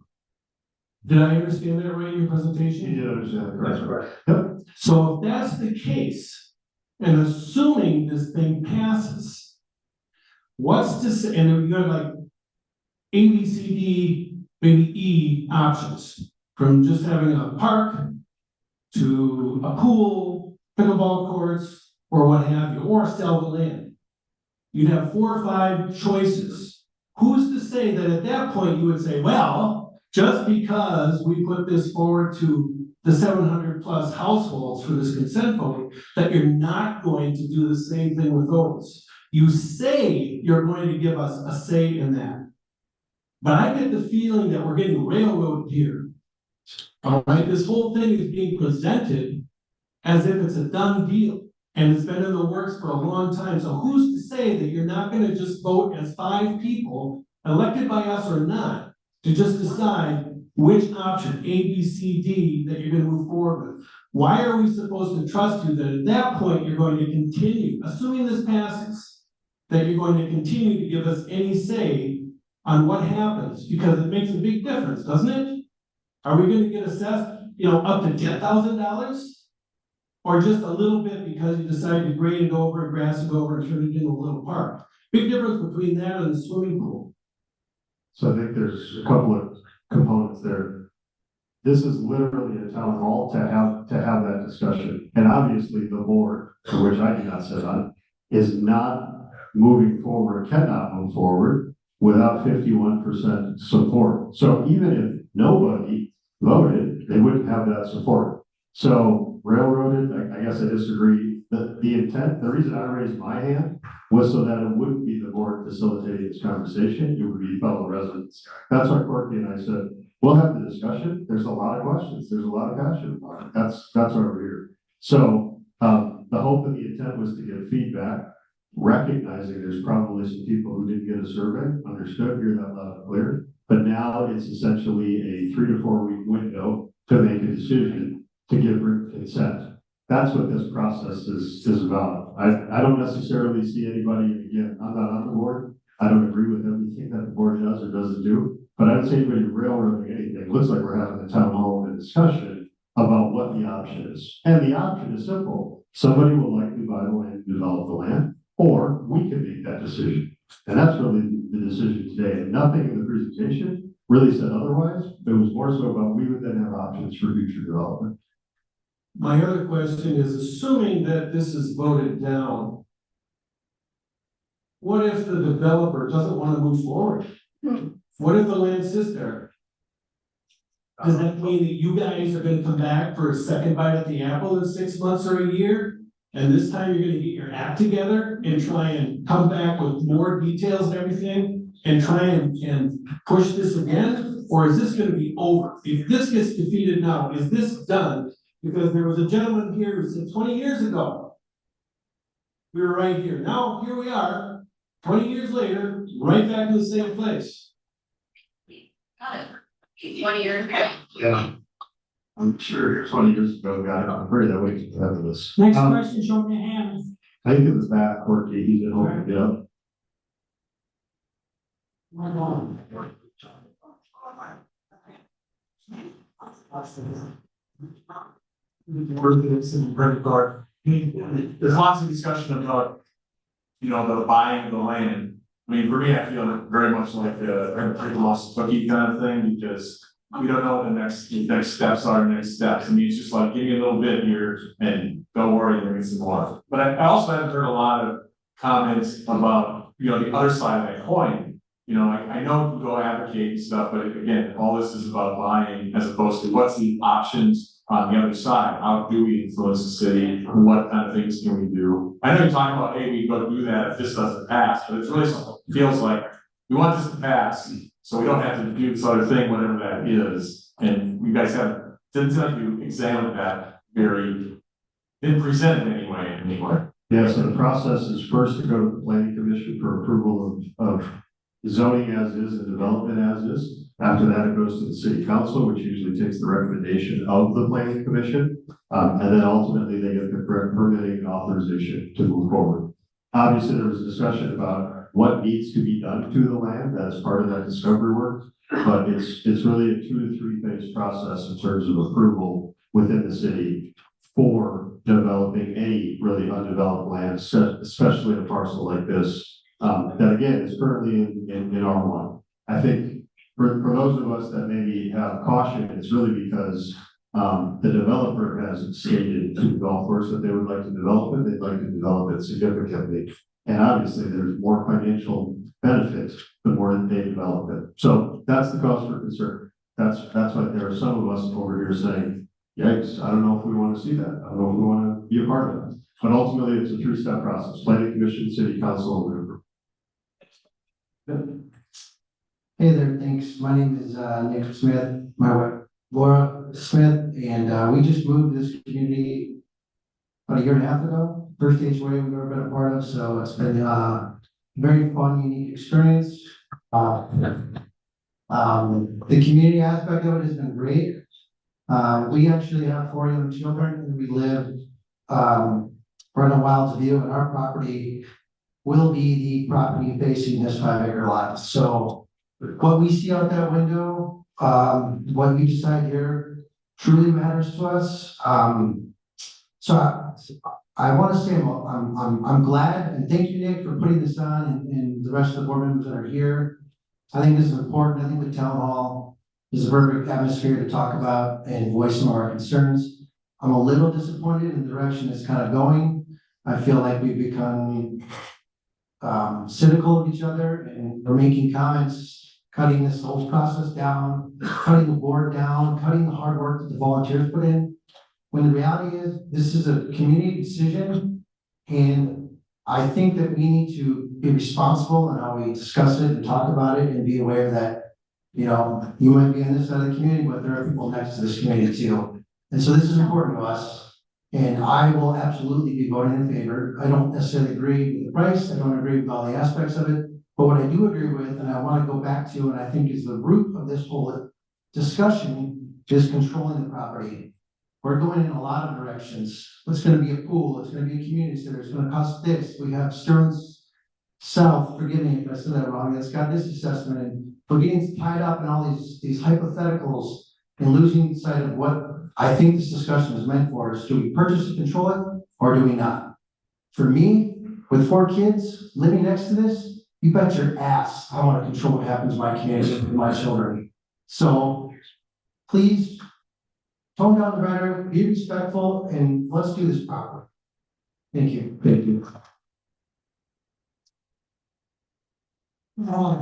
Did I understand that right in your presentation? You did understand that correctly. That's correct. Yep. So if that's the case, and assuming this thing passes, what's to say, and you got like A, B, C, D, maybe E options, from just having a park to a pool, pickleball courts, or what have you, or sell the land. You'd have 4 or 5 choices. Who's to say that at that point you would say, well, just because we put this forward to the 700 plus households for this consent vote, that you're not going to do the same thing with those. You say you're going to give us a say in that. But I get the feeling that we're getting railroaded here. All right, this whole thing is being presented as if it's a done deal, and it's been in the works for a long time. So who's to say that you're not going to just vote as 5 people, elected by us or not, to just decide which option, A, B, C, D, that you're going to move forward with? Why are we supposed to trust you that at that point you're going to continue, assuming this passes, that you're going to continue to give us any say on what happens? Because it makes a big difference, doesn't it? Are we going to get assessed, up to $10,000? Or just a little bit because you decide to grade it over, grass it over, and turn it into a little park? Big difference between that and the swimming pool. So I think there's a couple of components there. This is literally a town hall to have that discussion. And obviously the board, for which I do not sit on, is not moving forward, cannot move forward without 51% support. So even if nobody voted, they wouldn't have that support. So railroaded, I guess I disagree. The intent, the reason I raised my hand was so that it wouldn't be the board facilitating this conversation, it would be fellow residents. That's why Courtney and I said, we'll have the discussion. There's a lot of questions. There's a lot of passion about it. That's why we're here. So the hope and the intent was to get feedback, recognizing there's probably some people who didn't get a survey, understood, hear that loud and clear. But now it's essentially a 3 to 4 week window to make a decision to give written consent. That's what this process is about. I don't necessarily see anybody, and again, I'm not on the board. I don't agree with everything that the board does or doesn't do, but I don't see anybody railroading anything. It looks like we're having a town hall and a discussion about what the option is. And the option is simple. Somebody will likely buy the land and develop the land, or we can make that decision. And that's really the decision today. And nothing in the presentation really said otherwise. It was more so about we would then have options for future development. My other question is, assuming that this is voted down, what if the developer doesn't want to move forward? What if the land sits there? Does that mean that you guys are gonna come back for a second bite at the apple in 6 months or a year? And this time you're gonna get your act together and try and come back with more details and everything and try and push this again? Or is this gonna be over? If this gets defeated now, is this done? Because there was a gentleman here who said 20 years ago, we were right here. Now, here we are, 20 years later, right back in the same place. Got it. 20 years ago. Yeah. I'm sure 20 years ago, got it. I'm afraid that way to have this. Next question, show me your hands. I think in the back, Courtney, he's at home, yeah. Worth this in credit card. There's lots of discussion about, you know, the buying of the land. I mean, for me, I feel it very much like a lost cookie kind of thing, because we don't know what the next steps are, next steps. I mean, it's just like, give me a little bit here and don't worry, you're gonna get some more. But I also haven't heard a lot of comments about, you know, the other side of that coin. You know, I know you go advocate and stuff, but again, all this is about buying as opposed to what's the options on the other side. How do we influence the city? What kind of things can we do? I know you're talking about, hey, we go do that if this doesn't pass, but it really feels like we want this to pass, so we don't have to do this other thing, whatever that is. And you guys didn't like you examined that didn't present it anyway. Yeah, so the process is first to go to the planning commission for approval of zoning as is and development as is. After that, it goes to the city council, which usually takes the recommendation of the planning commission. And then ultimately they get the correct permitting and authorization to move forward. Obviously, there was a discussion about what needs to be done to the land. That's part of that discovery work. But it's really a 2 to 3 phase process in terms of approval within the city for developing any really undeveloped land, especially a parcel like this, that again is currently in R1. I think for those of us that maybe have caution, it's really because the developer has stated to the golf course that they would like to develop it, they'd like to develop it significantly. And obviously there's more financial benefits the more that they develop it. So that's the cause for concern. That's why there are some of us over here saying, yikes, I don't know if we want to see that. I don't know if we want to be a part of that. But ultimately it's a 3-step process: planning commission, city council, and whatever. Hey there, thanks. My name is Nick Smith, my wife Laura Smith, and we just moved to this community about 1.5 years ago. First HOA we've ever been a part of, so it's been a very fun, unique experience. The community aspect of it has been great. We actually have 4 young children, and we live right on Wilds View, and our property will be the property facing this 5-acre lot. So what we see out that window, what we decide here truly matters to us. So I want to say I'm glad, and thank you, Nick, for putting this on, and the rest of the board members that are here. I think this is important. I think the town hall is a perfect atmosphere to talk about and voice some of our concerns. I'm a little disappointed in the direction it's kind of going. I feel like we've become cynical of each other, and we're making comments, cutting this whole process down, cutting the board down, cutting the hard work that the volunteers put in. When the reality is, this is a community decision, and I think that we need to be responsible in how we discuss it and talk about it, and be aware that, you know, you might be on this side of the community, but there are people next to this community too. And so this is important to us, and I will absolutely be voting in favor. I don't necessarily agree with the price, I don't agree with all the aspects of it, but what I do agree with, and I want to go back to, and I think is the root of this whole discussion, is controlling the property. We're going in a lot of directions. It's going to be a pool, it's going to be a community center, it's going to cost this. We have Sterling South, forgive me if I said that wrong, it's got this assessment, and we're getting tied up in all these hypotheticals and losing sight of what I think this discussion is meant for. Is, do we purchase and control it, or do we not? For me, with 4 kids living next to this, you bet your ass I want to control what happens in my community and my children. So please tone down the rhetoric, be respectful, and let's do this properly. Thank you. Thank you.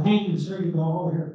Hey, sir, you go over here.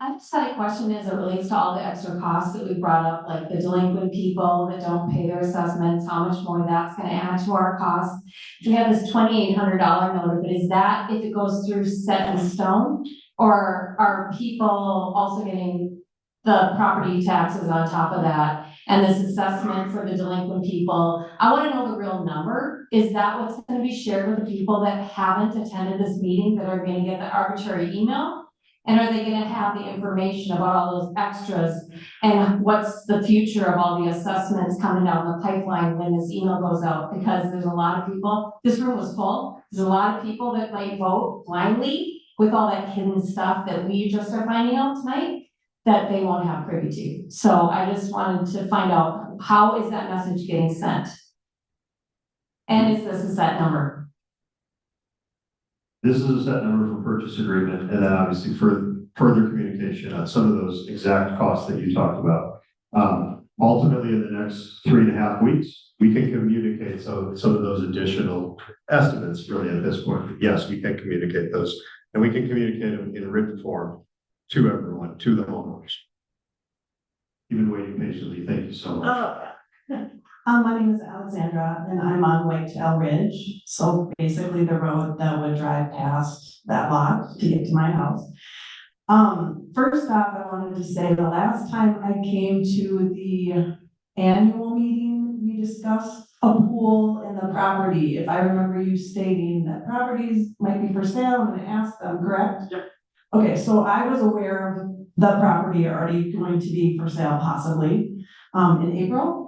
I just had a question as it relates to all the extra costs that we brought up, like the delinquent people that don't pay their assessments, how much more that's gonna add to our costs. We have this $2,800 note, but is that if it goes through set in stone? Or are people also getting the property taxes on top of that? And this assessment for the delinquent people, I wanna know the real number. Is that what's gonna be shared with the people that haven't attended this meeting, that are gonna get the arbitrary email? And are they gonna have the information about all those extras? And what's the future of all the assessments coming down the pipeline when this email goes out? Because there's a lot of people, this room was full, there's a lot of people that might vote blindly with all that hidden stuff that we just are finding out tonight. that they won't have privy to. So I just wanted to find out, how is that message getting sent? And is this a set number? This is a set number for purchase agreement, and then obviously further communication on some of those exact costs that you talked about. Ultimately, in the next 3.5 weeks, we can communicate some of those additional estimates really at this point. Yes, we can communicate those, and we can communicate them in written form to everyone, to the homeowners. You've been waiting patiently. Thank you so much. My name is Alexandra and I'm on White Tail Ridge. So basically the road that would drive past that lot to get to my house. First off, I wanted to say the last time I came to the annual meeting, we discussed a pool in the property. If I remember you stating that properties might be for sale, I'm gonna ask them, correct? Yep. Okay, so I was aware of the property already going to be for sale possibly, in April.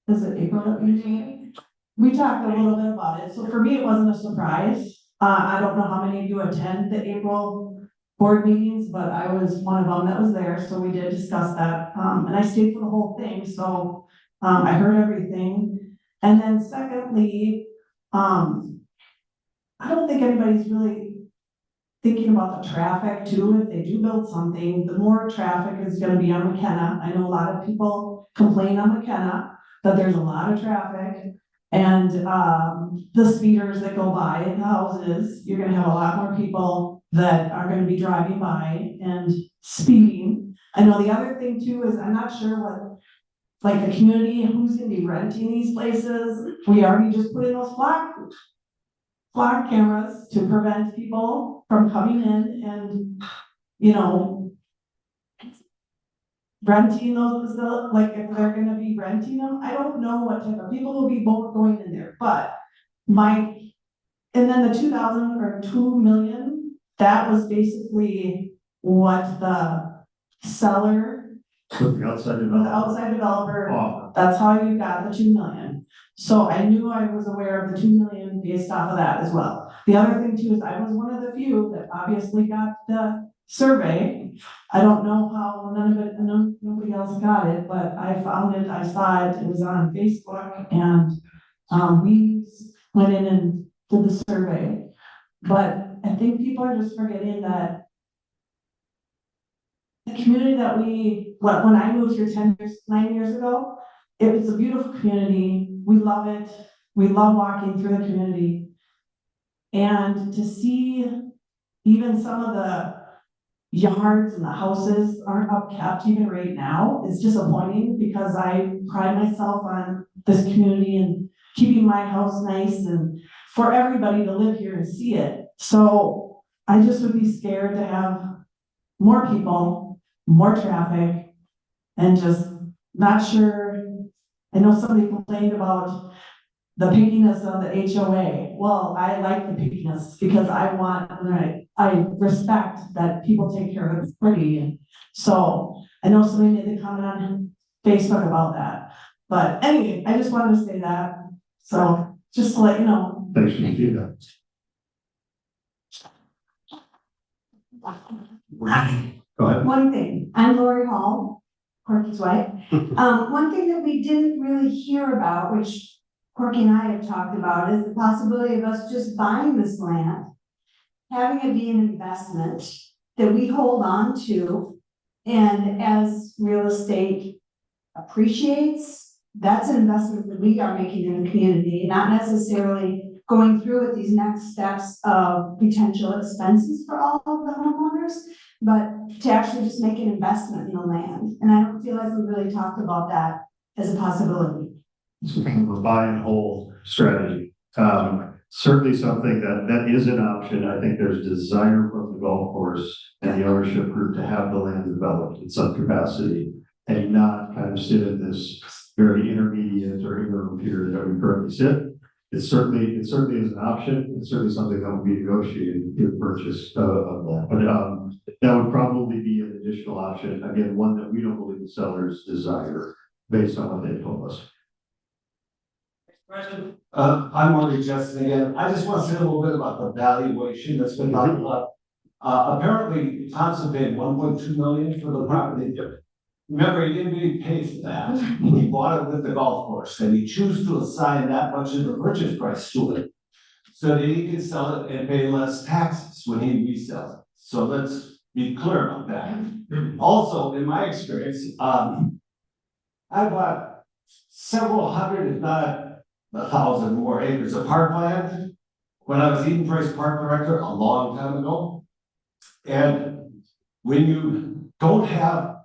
Is it April that we did? We talked a little bit about it. So for me, it wasn't a surprise. I don't know how many of you attend the April board meetings, but I was one of them that was there. So we did discuss that. And I stayed for the whole thing. So I heard everything. And then secondly, I don't think anybody's really thinking about the traffic too. If they do build something, the more traffic is gonna be on McKenna. I know a lot of people complain on McKenna that there's a lot of traffic. And the speeders that go by in houses, you're gonna have a lot more people that are gonna be driving by and speeding. I know the other thing too is I'm not sure what, like the community, who's gonna be renting these places. We already just put in those flock cameras to prevent people from coming in and, you know, renting those, like if they're gonna be renting them, I don't know what type of people will be both going in there, but and then the 2,000 or 2 million, that was basically what the seller, With the outside developer, that's how you got the 2 million. So I knew I was aware of the 2 million based off of that as well. The other thing too is I was one of the few that obviously got the survey. I don't know how nobody else got it, but I found it, I saw it, it was on Facebook, and we went in and did the survey. But I think people are just forgetting that the community that when I moved here 9 years ago, it was a beautiful community. We love it. We love walking through the community. And to see even some of the yards and the houses aren't upkept even right now is disappointing, because I pride myself on this community and keeping my house nice and for everybody to live here and see it. So I just would be scared to have more people, more traffic, and just not sure. I know somebody complained about the pickiness of the HOA. Well, I like the pickiness because I respect that people take care of it pretty. And so I know somebody made the comment on Facebook about that. But anyway, I just wanted to say that. So just to let you know. Thanks for the feedback. Go ahead. One thing, I'm Lori Hall, Corky's wife. One thing that we didn't really hear about, which Corky and I have talked about, is the possibility of us just buying this land, having it be an investment that we hold on to, and as real estate appreciates, that's an investment that we are making in the community, not necessarily going through with these next steps of potential expenses for all of the homeowners, but to actually just make an investment in the land. And I don't feel like we really talked about that as a possibility. It's kind of a buy and hold strategy. Certainly something that is an option. I think there's desire from the golf course and the ownership group to have the land developed in some capacity and not kind of sit in this very intermediate or interim period that we currently sit. It certainly is an option. It's certainly something that will be negotiated in purchase of that. But that would probably be an additional option. Again, one that we don't believe the sellers desire based on what they told us. I'm Marty Justin again. I just want to say a little bit about the valuation that's been talked about. Apparently, Thompson paid 1.2 million for the property. Remember, he didn't really pay for that. He bought it with the golf course, and he chose to assign that much of the purchase price to it, so that he could sell it and pay less taxes when he resells it. So let's be clear about that. Also, in my experience, I bought several hundred, if not 1,000 more acres of parkland when I was Eden Price Park Director a long time ago. And when you don't have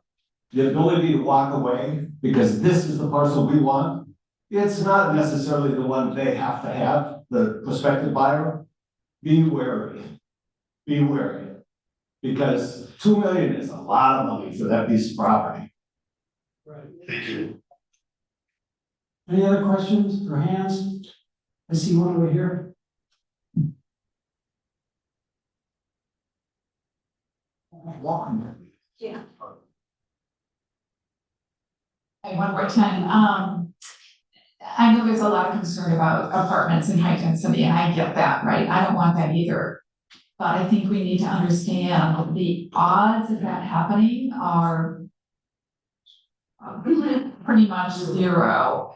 the ability to walk away because this is the parcel we want, it's not necessarily the one they have to have, the prospective buyer. Be wary. Be wary. Because 2 million is a lot of money for that piece of property. Thank you. Any other questions or hands? I see one over here. Yeah. And one more time, I know there's a lot of concern about apartments and high density, and I get that, right? I don't want that either. But I think we need to understand the odds of that happening are pretty much zero.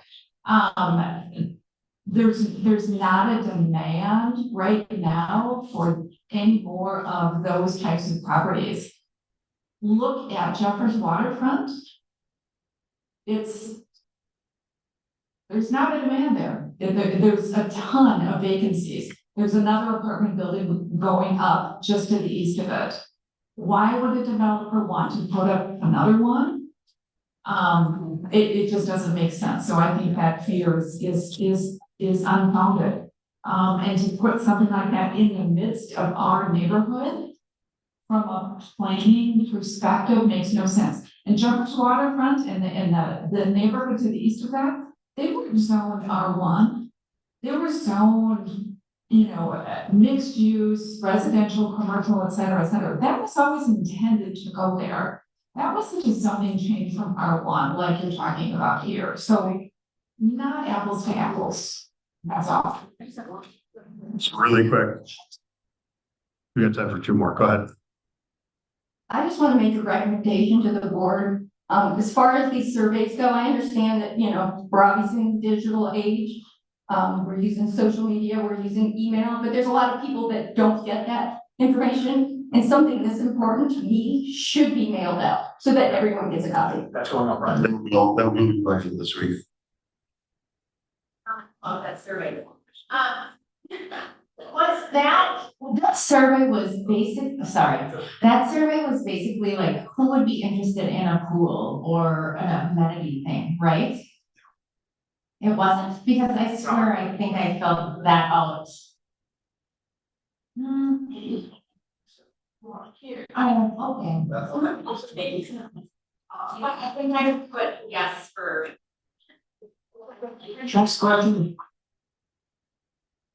There's not a demand right now for any more of those types of properties. Look at Jeffers Waterfront. There's not a demand there. There's a ton of vacancies. There's another apartment building going up just to the east of it. Why would a developer want to put up another one? It just doesn't make sense. So I think that fear is unfounded. And to put something like that in the midst of our neighborhood from a planning perspective makes no sense. And Jeffers Waterfront and the neighborhood to the east of that, they were zoned R1. They were zoned, mixed use, residential, commercial, et cetera, et cetera. That was always intended to go there. That wasn't a zoning change from R1 like you're talking about here. So not apples to apples. That's all. It's really quick. We got time for 2 more. Go ahead. I just want to make a recommendation to the board. As far as these surveys go, I understand that, we're obviously in the digital age. We're using social media, we're using email, but there's a lot of people that don't get that information. And something that's important to me should be mailed out so that everyone gets a copy. That's going on, right? That will be the question this week. Of that survey. That survey was that survey was basically like, who would be interested in a pool or an amenity thing, right? It wasn't, because I swear I think I filled that out. Okay. I think I would put yes for. Next question.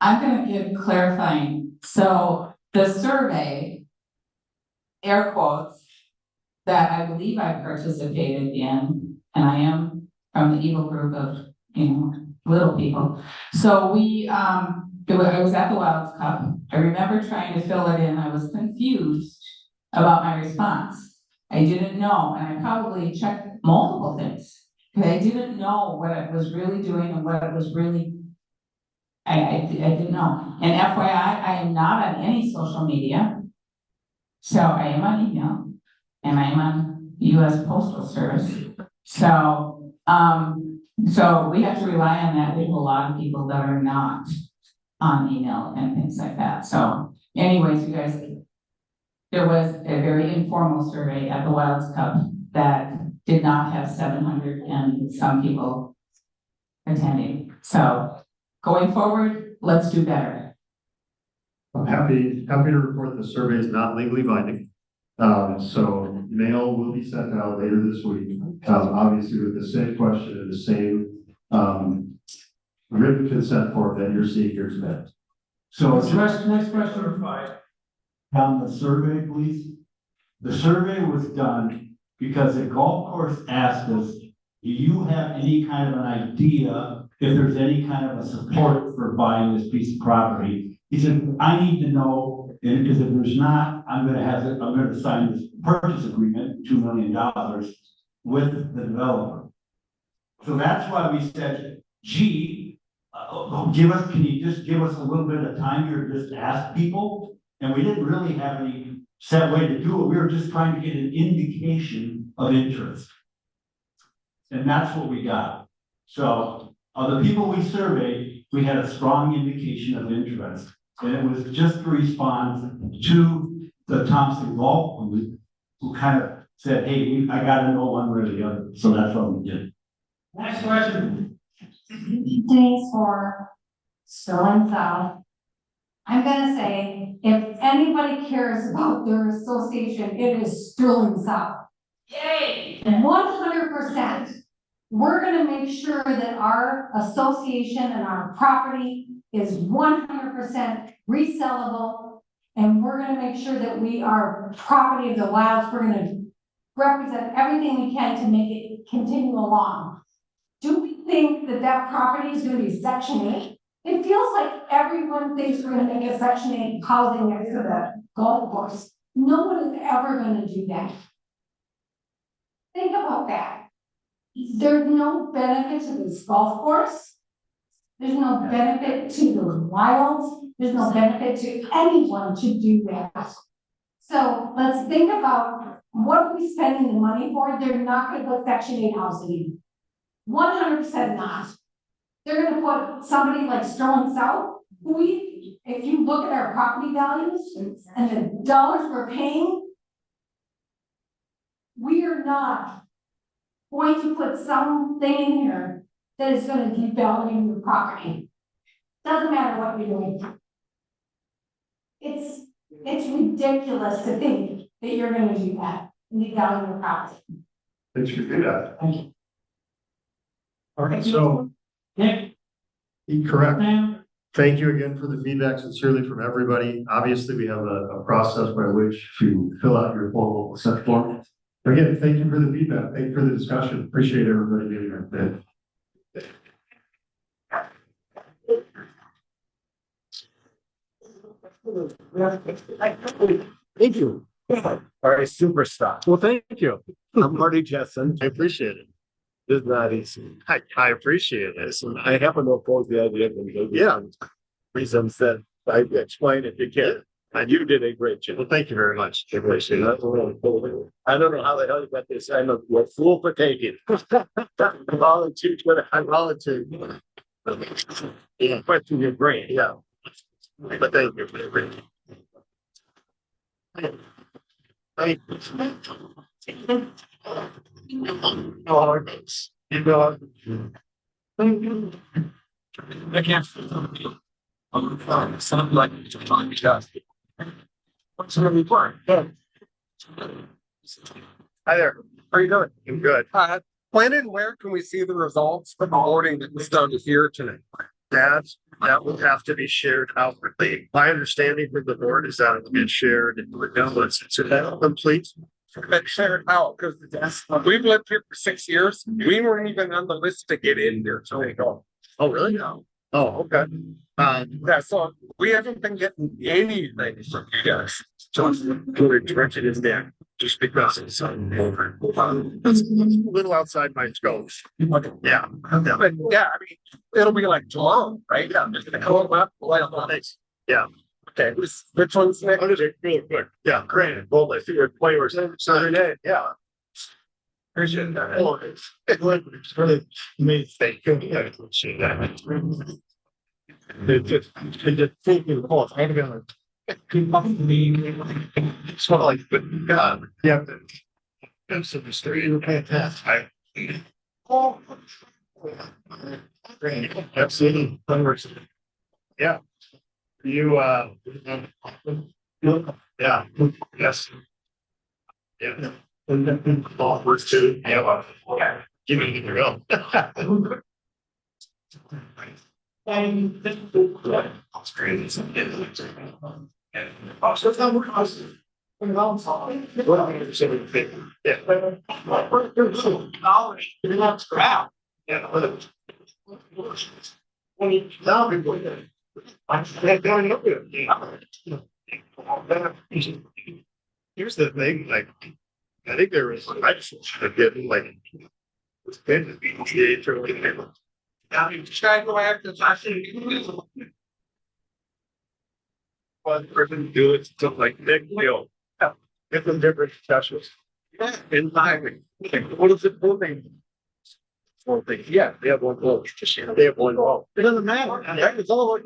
I'm gonna give clarifying. So the survey, air quotes, that I believe I participated in, and I am from the evil group of, little people. So I was at the Wilds Cup. I remember trying to fill it in. I was confused about my response. I didn't know, and I probably checked multiple things. Because I didn't know what I was really doing and what it was really, I didn't know. And FYI, I am not on any social media. So I am on email, and I am on US Postal Service. So we have to rely on that. There's a lot of people that are not on email and things like that. So anyways, you guys, there was a very informal survey at the Wilds Cup that did not have 700 and some people attending. So going forward, let's do better. I'm happy to report the survey is not legally binding. So mail will be sent out later this week. Obviously with the same question and the same written consent form that you're seeing here today. So Next question. On the survey, please. The survey was done because the golf course asked us, do you have any kind of an idea if there's any kind of a support for buying this piece of property? He said, I need to know And if there's not, I'm gonna sign this purchase agreement, $2 million with the developer. So that's why we said, gee, can you just give us a little bit of time here to just ask people? And we didn't really have any set way to do it. We were just trying to get an indication of interest. And that's what we got. So of the people we surveyed, we had a strong indication of interest. And it was just a response to the Thompson Golf Group, who kind of said, hey, I gotta know one way or the other. So that's what we did. Next question. Thanks for Sterling South. I'm gonna say, if anybody cares about their association, it is Sterling South. Yay! 100%. We're gonna make sure that our association and our property is 100% resellable. And we're gonna make sure that we are property of the wilds. We're gonna represent everything we can to make it continue along. Do we think that that property is gonna be Section 8? It feels like everyone thinks we're gonna make a Section 8 housing next to the golf course. No one is ever gonna do that. Think about that. There's no benefit to this golf course. There's no benefit to the wilds. There's no benefit to anyone to do that. So let's think about what are we spending the money for? They're not gonna put Section 8 housing. 100% not. They're gonna put somebody like Sterling South, who if you look at our property values and the dollars we're paying, we are not going to put something in here that is gonna devalue the property. Doesn't matter what you're doing. It's ridiculous to think that you're gonna do that and devalue the property. Thanks for that. Thank you. All right, so. Correct. Thank you again for the feedback, sincerely from everybody. Obviously, we have a process by which to fill out your formal consent form. Again, thank you for the feedback. Thank you for the discussion. Appreciate everybody being here. Thank you. All right, superstar. Well, thank you. I'm Marty Jessen. I appreciate it. It's not easy. I appreciate it. And I happen to oppose the idea of reasons that I explained it. You can. And you did a great job. Well, thank you very much. I appreciate it. I don't know how the hell you got this. I'm a fool for taking. I volunteered. Yeah, question your brain. Yeah. But thank you for the brain. I can't. Something like just. What's really important? Hi there. How are you doing? I'm good. When and where can we see the results from the voting that was done here tonight? That will have to be shared outwardly. My understanding from the board is that it will get shared once it's complete. But shared out because we've lived here for 6 years. We weren't even on the list to get in there today. Oh, really? No. Oh, okay. Yeah, so we haven't been getting anything from you guys. So we're directed in there just because it's a little outside my scope. Yeah. But yeah, I mean, it'll be like tomorrow, right? Yeah. Just gonna call them up. Yeah. Okay. Which one's next? Really quick. Yeah, great. Well, I see your play was Saturday. Yeah. Appreciate that. Oh, it's really amazing. Yeah, see that. It just thinking the boss. I'm gonna keep up me. It's not like, but yeah. It's a mystery. Okay, fantastic. Oh, great. Absolutely. Yeah. You yeah. Yes. Yeah. And then works too. Yeah. Okay. Give me the go. That's great. Here's the thing, like, I think there was, I should get like. It's been the BTA or like. I mean, try to go after the. One person do it, stuff like Nick, get them different sessions. Yeah, in timing, like, what is it moving? One thing, yeah, they have one vote, just, they have one vote. It doesn't matter, it's all like,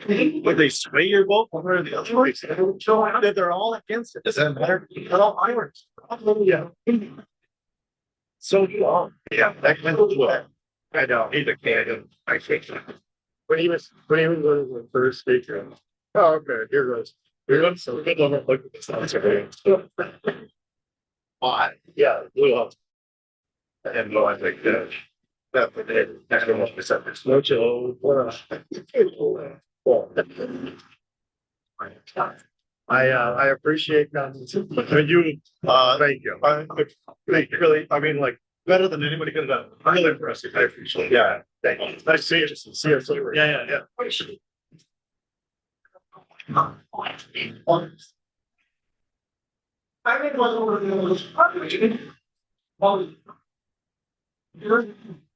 when they sway your vote, one way or the other, show that they're all against it, does that matter? They're all Irish. Yeah. So, yeah, that kind of, well, I know, he's a candidate, I think. When he was going to the first speaker. Oh, okay, here goes. Here goes, so good luck, look at this. Yeah, blew up. I have no idea that. That the day, that's what most percent, there's no chill. I appreciate that. You, thank you. Thank you, really, I mean, like, better than anybody could have done. Really impressive, I appreciate it. Yeah, thank you. Nice to see you. See you soon. Yeah. I think it was over the